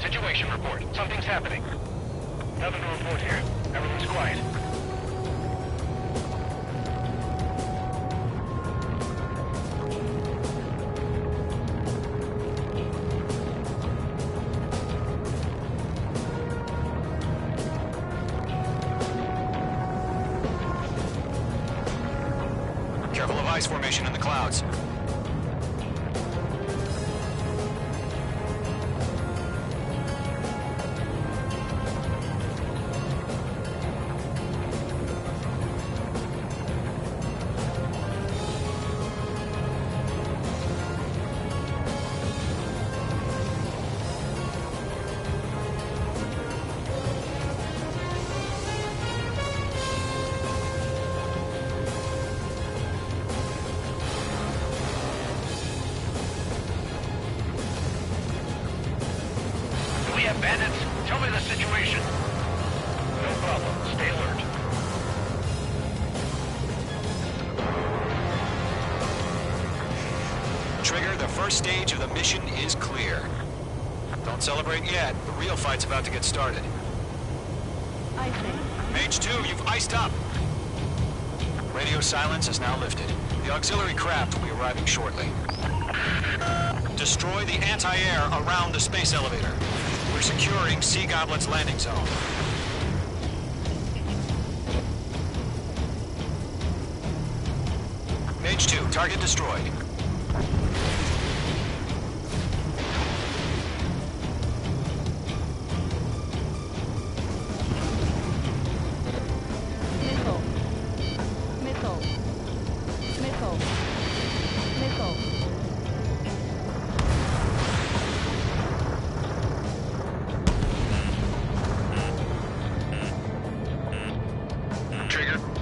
Situation report. Something's happening. Nothing to report here. Everyone's quiet. Careful of ice formation in the clouds. Bandits, tell me the situation. No problem. Stay alert. Trigger, the first stage of the mission is clear. Don't celebrate yet. The real fight's about to get started. Mage 2, you've iced up. Radio silence is now lifted. The auxiliary craft will be arriving shortly. Destroy the anti-air around the space elevator. We're securing Sea Goblin's landing zone. Mage 2, target destroyed.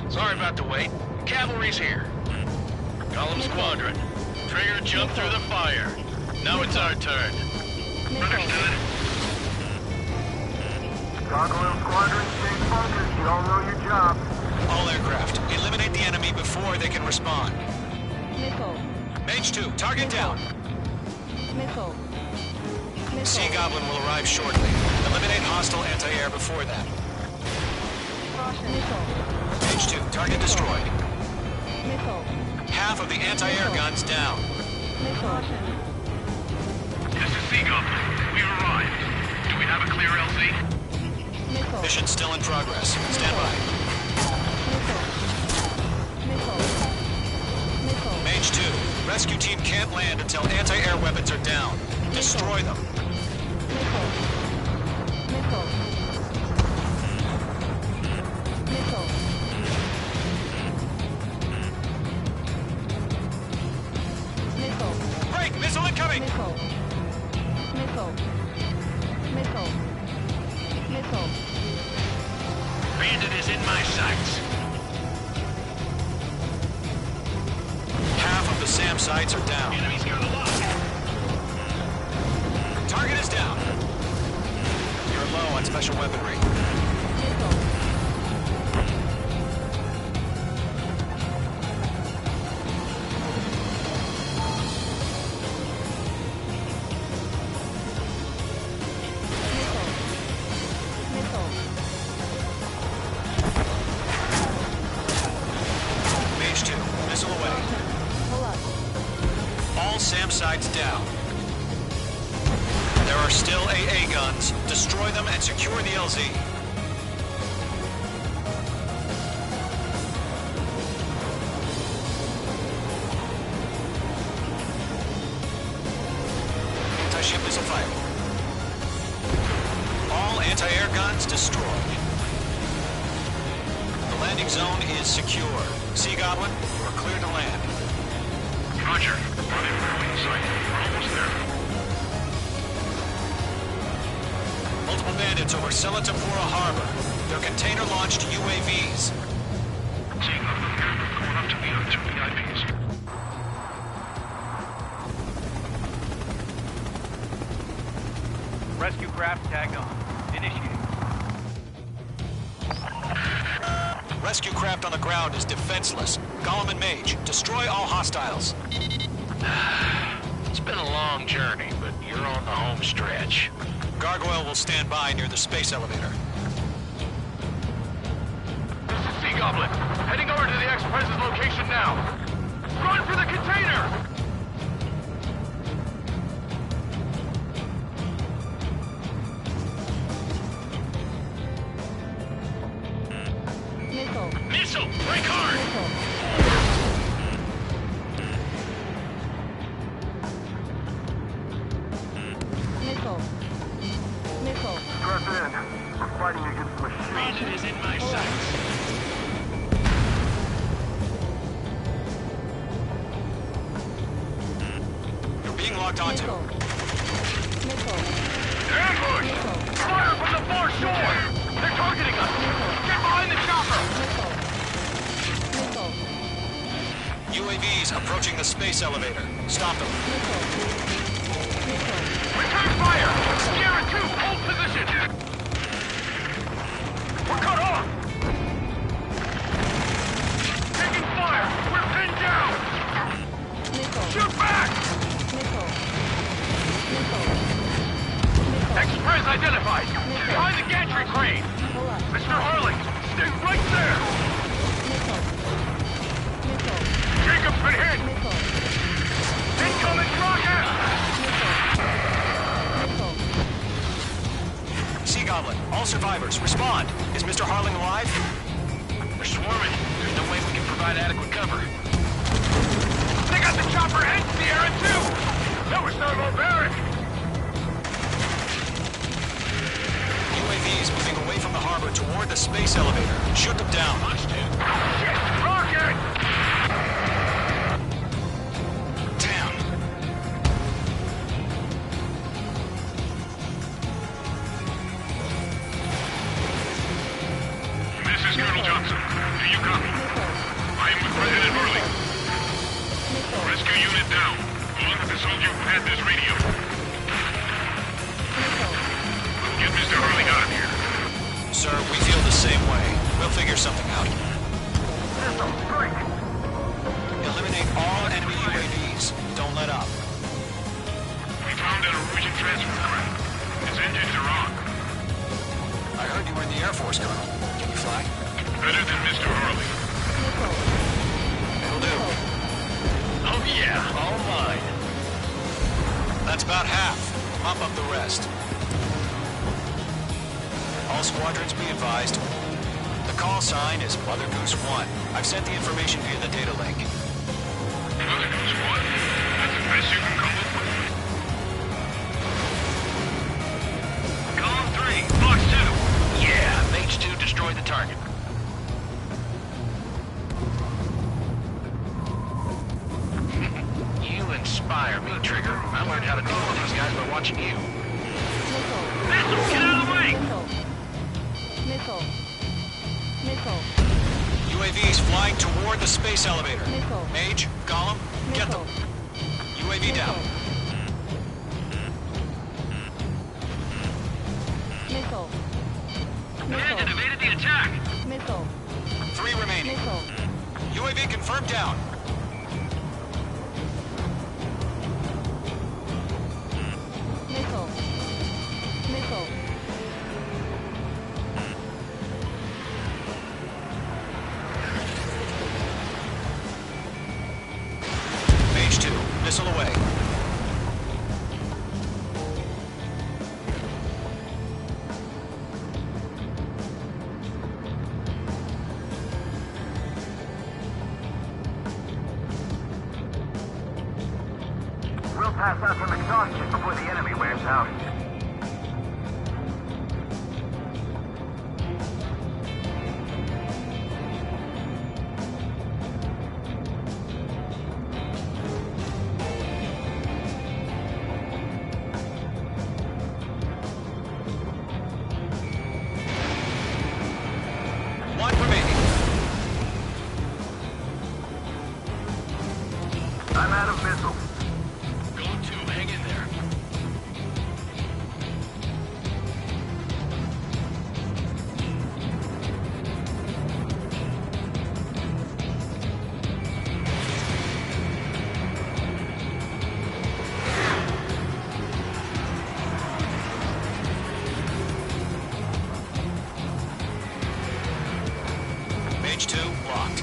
Sorry about the wait. Cavalry's here. Column Squadron. Trigger jumped through the fire. Now it's our turn. Understood. Gargoyle Squadron, stay focused. You all know your job. All aircraft, eliminate the enemy before they can respond. Mage 2, target down. Sea Goblin will arrive shortly. Eliminate hostile anti-air before that. Mage 2, target destroyed. Half of the anti-air guns down. This is Sea Goblin. We've arrived. Do we have a clear LZ? Mission still in progress. Stand by. Mage 2, rescue team can't land until anti-air weapons are down. Destroy them. Moving! Missile. Missile. Missile. Missile. Bandit is in my sights. Half of the SAM sites are down. Enemies near the lock. Target is down. You're low on special weaponry. Mage 2, missile away. All SAM sites down. There are still AA guns. Destroy them and secure the LZ. Anti-ship missile fire. All anti-air guns destroyed. The landing zone is secure. Sea Goblin, you are clear to land. Roger. Rendezvous in sight. We're almost there. Multiple bandits over Selatapura Harbor. They're container-launched UAVs. Seeing them from here, going up to meet on 2 VIPs. Rescue craft tagged on. Initiate. Rescue craft on the ground is defenseless. Gollum and Mage, destroy all hostiles. It's been a long journey, but you're on the home stretch. Gargoyle will stand by near the space elevator. This is Sea Goblin. Heading over to the Express's location now. Run for the container! Missile. Missile! Break hard! Missile. Missile. Stress in. We're fighting against machines. Bandit is in my sights. You're being locked onto. Missile. Ambush! Fire from the far shore! They're targeting us! Get behind the chopper! Missile. UAVs approaching the space elevator. Stop them. Return fire! Sierra 2, hold position! We're cut off! Taking fire! We're pinned down! Shoot back! Express identified! Behind the gantry crane! Mr. Harling, stay right there! Jacob's been hit! Incoming rocket! Sea Goblin, all survivors, respond. Is Mr. Harling alive? They're swarming. There's no way we can provide adequate cover. They got the chopper and Sierra too! That was thermobaric! UAVs moving away from the harbor toward the space elevator. Shoot them down. Shit! Rocket! Damn. This is Colonel Johnson. Do you copy? I am with President Hurley. Rescue unit down. Along with the soldier who had this radio. We'll get Mr. Hurley out of here. Sir, we feel the same way. We'll figure something out. Eliminate all enemy UAVs. Don't let up. We found an Norwegian transfer craft. Its engines are on. I heard you were in the Air Force, Colonel. Can you fly? Better than Mr. Hurley. It'll do. Oh yeah, all mine. That's about half. Mop up the rest. All squadrons be advised. The call sign is Mother Goose 1. I've sent the information via the data link. Mother Goose 1? That's the best you can come up with? Column 3, Box 2. Yeah, Mage 2 destroyed the target. You and inspire me, Trigger. I learned how to deal with these guys by watching you. Missile. Missile, get out of the way! Missile. Missile. UAVs flying toward the space elevator. Missile. Mage, Gollum, get them. UAV down. Missile. Bandit evaded the attack! Missile. 3 remaining. Missile. UAV confirmed down. Missile. Missile. Mage 2, missile away. We'll pass out some exhaustion before the enemy wears out. One remaining. I'm out of missiles. Go to, hang in there. Mage 2, locked.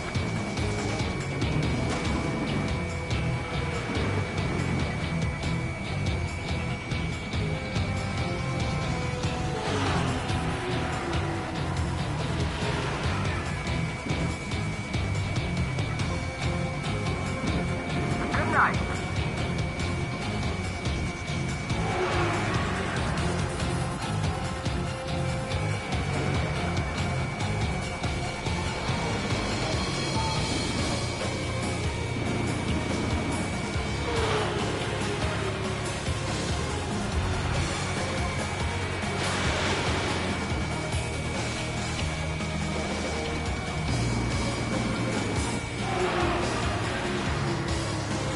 Good night.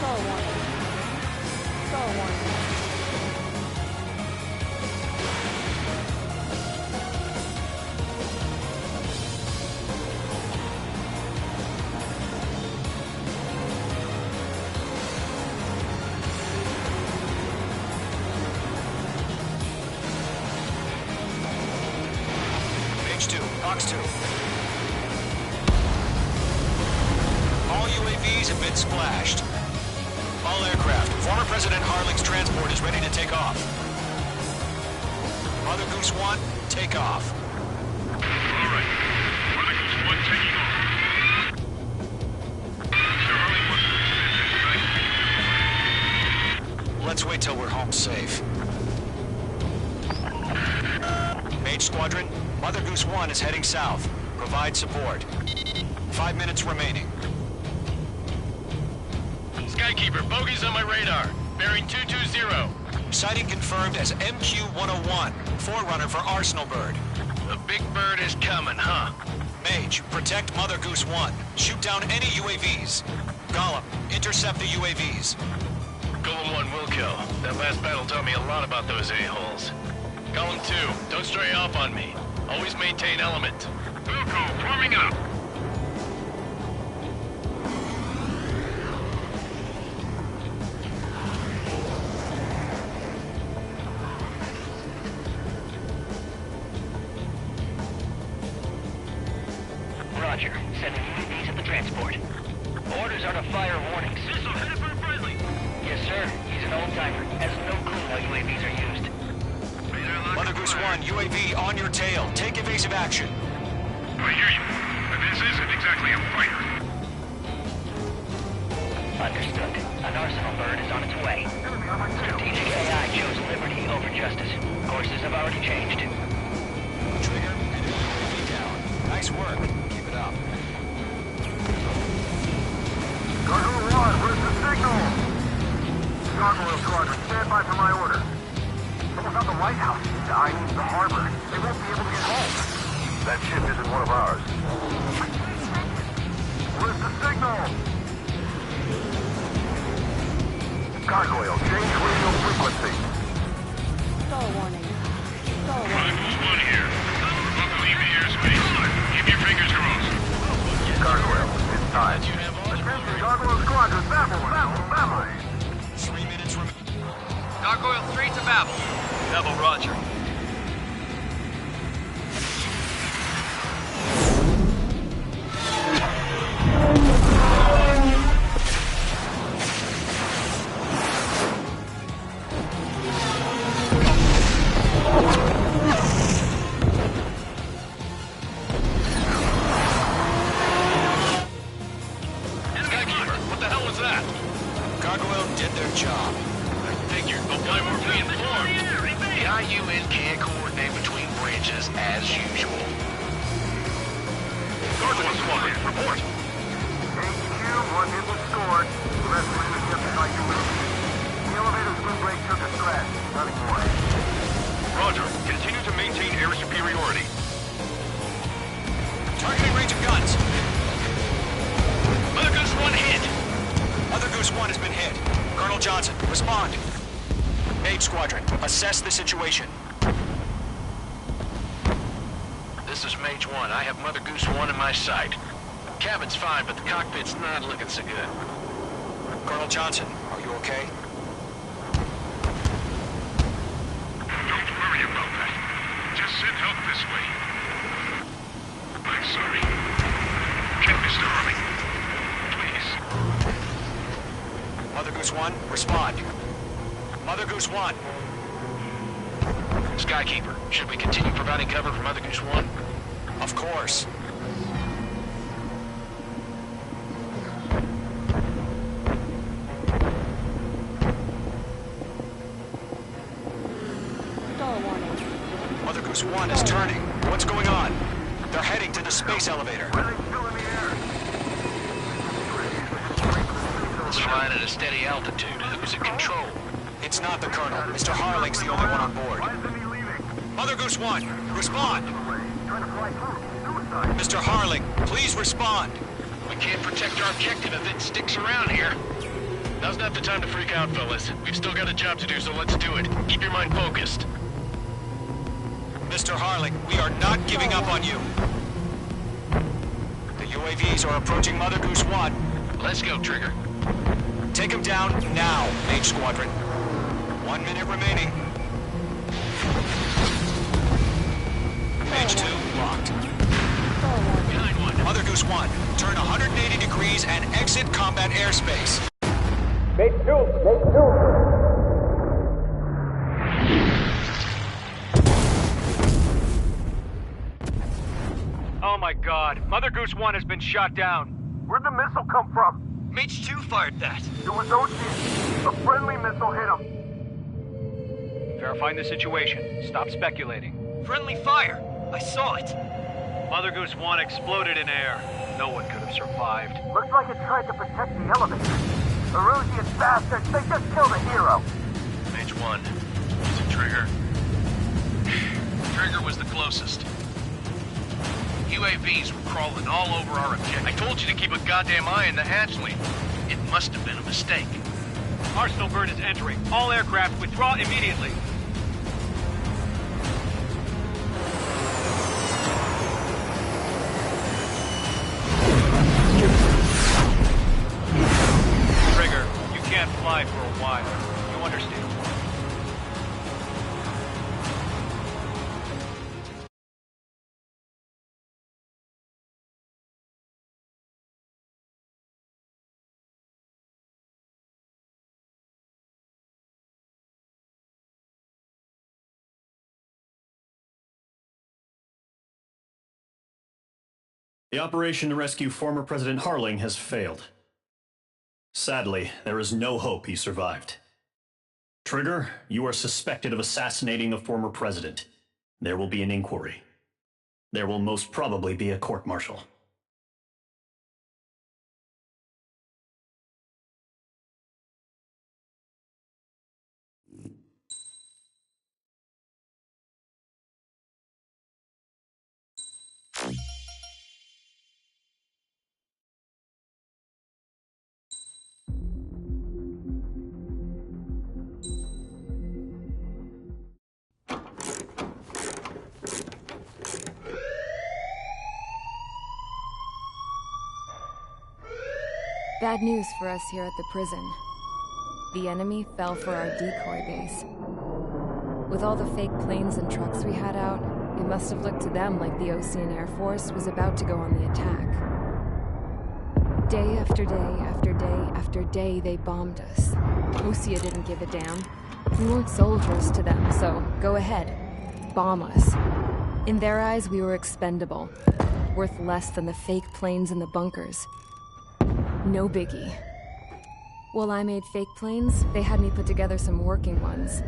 Star warning. Star warning. Mage 2, Box 2. All UAVs have been splashed. All aircraft. Former President Harling's transport is ready to take off. Mother Goose 1, take off. All right. Mother Goose 1 taking off. Mr. Harling wants Let's wait till we're home safe. Mage Squadron, Mother Goose 1 is heading south. Provide support. 5 minutes remaining. Skykeeper, bogeys on my radar. Bearing 220. Sighting confirmed as MQ-101, forerunner for Arsenal Bird. The big bird is coming, huh? Mage, protect Mother Goose 1. Shoot down any UAVs. Gollum, intercept the UAVs. Golem 1 will kill. That last battle taught me a lot about those a-holes. Golem 2, don't stray off on me. Always maintain element. Wilco, forming up. Roger. Sending UAVs at the transport. Orders are to fire warnings. Missile headed for a friendly. Yes, sir. He's an old-timer. Has no clue how UAVs are used. Mother Goose 1, UAV on your tail. Take evasive action. I hear you. But this isn't exactly a fighter. Understood. An Arsenal Bird is on its way. Strategic AI chose liberty over justice. Courses have already changed. Trigger, enemy UAV down. Nice work. Keep it up. Cargo 1, where's the signal? Gargoyle Squadron, stand by for my order. Someone's on the White House. I mean, the harbor. They won't be able to get home. That ship isn't one of ours. Where's the signal? Gargoyle, change radio frequency. Stall warning. Stall warning. One here. Welcome, leave the airspace. Keep your fingers crossed. Gargoyle, it's time. Attention, Gargoyle Squadron, Babel. 3 minutes remaining. Gargoyle 3 to Babel. Babel, roger. Skykeeper, what the hell was that? Gargoyle did their job. I figured, but why weren't we informed? The IUN can't coordinate between branches as usual. Gargoyle Squadron, report. HQ, one hit was stored. The rest of it is just like you will. The elevator's wind brake took a scratch. Nothing more. Roger, continue to maintain air superiority. Targeting range of guns. Mother Goose 1 hit. Mother Goose 1 has been hit. Colonel Johnson, respond. Mage Squadron, assess the situation. This is Mage 1. I have Mother Goose 1 in my sight. Cabin's fine, but the cockpit's not looking so good. Colonel Johnson, are you okay? Don't worry about that. Just send help this way. I'm sorry. Get Mr. Harling. Please. Mother Goose 1, respond. Mother Goose 1. Skykeeper, should we continue providing cover for Mother Goose 1? Of course. Stall warning. Mother Goose 1 is turning. What's going on? They're heading to the space elevator. Are they still in the air? It's flying at a steady altitude. Who's in control? It's not the Colonel. Mr. Harling's the only one on board. Why isn't he leaving? Mother Goose 1, respond. Trying to fly through. Suicide. Mr. Harling, please respond. We can't protect our objective if it sticks around here. Now's not the time to freak out, fellas. We've still got a job to do, so let's do it. Keep your mind focused. Mr. Harling, we are not giving up on you. The UAVs are approaching Mother Goose 1. Let's go, Trigger. Take him down now, Mage Squadron. 1 minute remaining. Mage 2 locked. Behind one. Mother Goose 1, turn 180 degrees and exit combat airspace. Oh my god. Mother Goose 1 has been shot down. Where'd the missile come from? Mage 2 fired that. It was Ocean. A friendly missile hit him. Verifying the situation. Stop speculating. Friendly fire! I saw it! Mother Goose 1 exploded in air. No one could have survived. Looks like it tried to protect the elevator. Erusian bastards, they just killed a hero. Mage 1. Is it Trigger? Trigger was the closest. UAVs were crawling all over our objective. I told you to keep a goddamn eye on the hatchling. It must have been a mistake. Arsenal bird is entering. All aircraft withdraw immediately. Trigger, you can't fly for a while. You understand? The operation to rescue former President Harling has failed. Sadly, there is no hope he survived. Trigger, you are suspected of assassinating the former president. There will be an inquiry. There will most probably be a court-martial. Bad news for us here at the prison. The enemy fell for our decoy base. With all the fake planes and trucks we had out, it must have looked to them like the Osean Air Force was about to go on the attack. Day after day after day after day, they bombed us. Osea didn't give a damn. We weren't soldiers to them, so go ahead. Bomb us. In their eyes, we were expendable. Worth less than the fake planes in the bunkers. No biggie. While I made fake planes, they had me put together some working ones.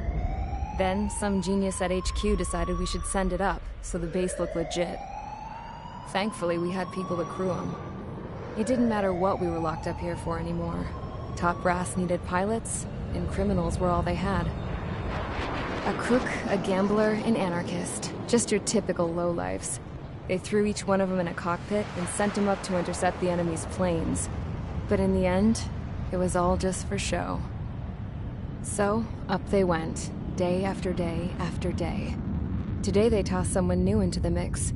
Then, some genius at HQ decided we should send it up, so the base looked legit. Thankfully, we had people to crew them. It didn't matter what we were locked up here for anymore. Top brass needed pilots, and criminals were all they had. A crook, a gambler, an anarchist. Just your typical lowlifes. They threw each one of them in a cockpit and sent them up to intercept the enemy's planes. But in the end, it was all just for show. So, up they went. Day after day after day. Today they tossed someone new into the mix.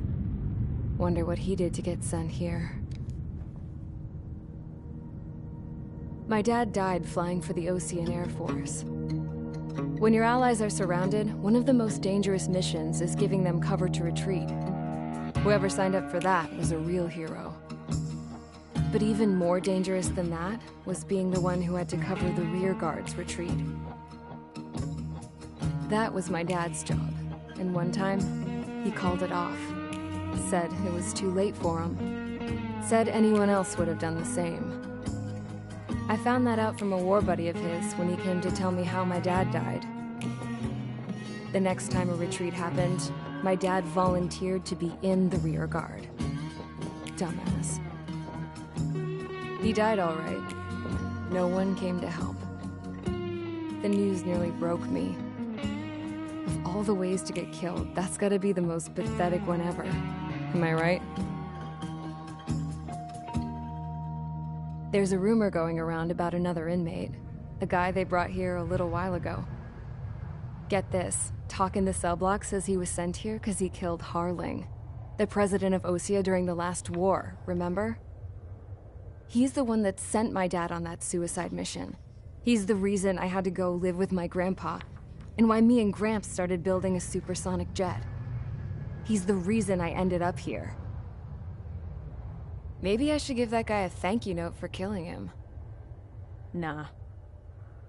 Wonder what he did to get sent here. My dad died flying for the Osean Air Force. When your allies are surrounded, one of the most dangerous missions is giving them cover to retreat. Whoever signed up for that was a real hero. But even more dangerous than that was being the one who had to cover the rear guard's retreat. That was my dad's job, and one time, he called it off. Said it was too late for him. Said anyone else would have done the same. I found that out from a war buddy of his when he came to tell me how my dad died. The next time a retreat happened, my dad volunteered to be in the rear guard. Dumbass. He died all right. No one came to help. The news nearly broke me. Of all the ways to get killed, that's gotta be the most pathetic one ever. Am I right? There's a rumor going around about another inmate. A guy they brought here a little while ago. Get this, Talk in the cell block says he was sent here because he killed Harling, the president of Osea during the last war, remember? He's the one that sent my dad on that suicide mission. He's the reason I had to go live with my grandpa, and why me and Gramps started building a supersonic jet. He's the reason I ended up here. Maybe I should give that guy a thank you note for killing him. Nah.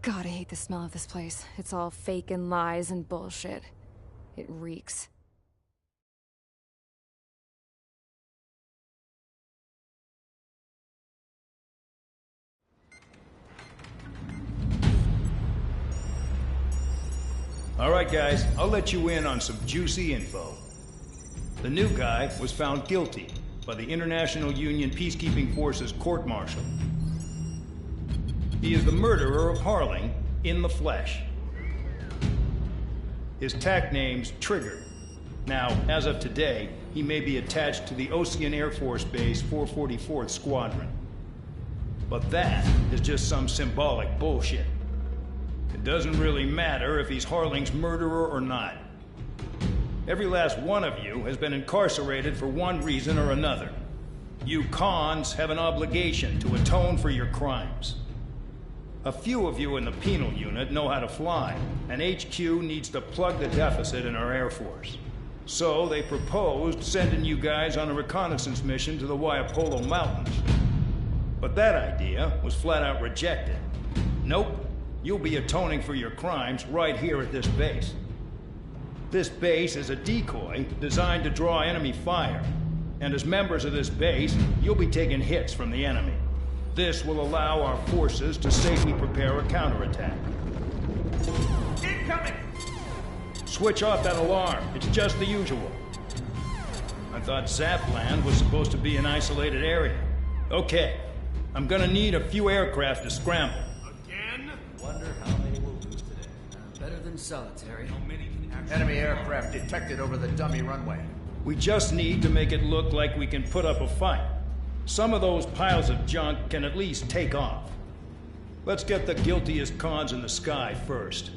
God, I hate the smell of this place. It's all fake and lies and bullshit. It reeks. All right, guys, I'll let you in on some juicy info. The new guy was found guilty by the International Union Peacekeeping Forces court-martial. He is the murderer of Harling in the flesh. His TAC name's Trigger. Now, as of today, he may be attached to the Osean Air Force Base 444th Squadron. But that is just some symbolic bullshit. It doesn't really matter if he's Harling's murderer or not. Every last one of you has been incarcerated for one reason or another. You cons have an obligation to atone for your crimes. A few of you in the penal unit know how to fly, and HQ needs to plug the deficit in our Air Force. So they proposed sending you guys on a reconnaissance mission to the Waiapolo Mountains. But that idea was flat out rejected. Nope, you'll be atoning for your crimes right here at this base. This base is a decoy designed to draw enemy fire, and as members of this base, you'll be taking hits from the enemy. This will allow our forces to safely prepare a counterattack. Incoming! Switch off that alarm. It's just the usual. I thought Zapland was supposed to be an isolated area. Okay, I'm gonna need a few aircraft to scramble. Again? Wonder how many we'll lose today. Better than solitary. How many can actually... Enemy aircraft detected over the dummy runway. We just need to make it look like we can put up a fight. Some of those piles of junk can at least take off. Let's get the guiltiest cons in the sky first.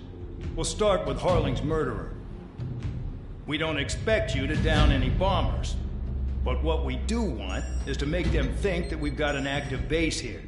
We'll start with Harling's murderer. We don't expect you to down any bombers. But what we do want is to make them think that we've got an active base here.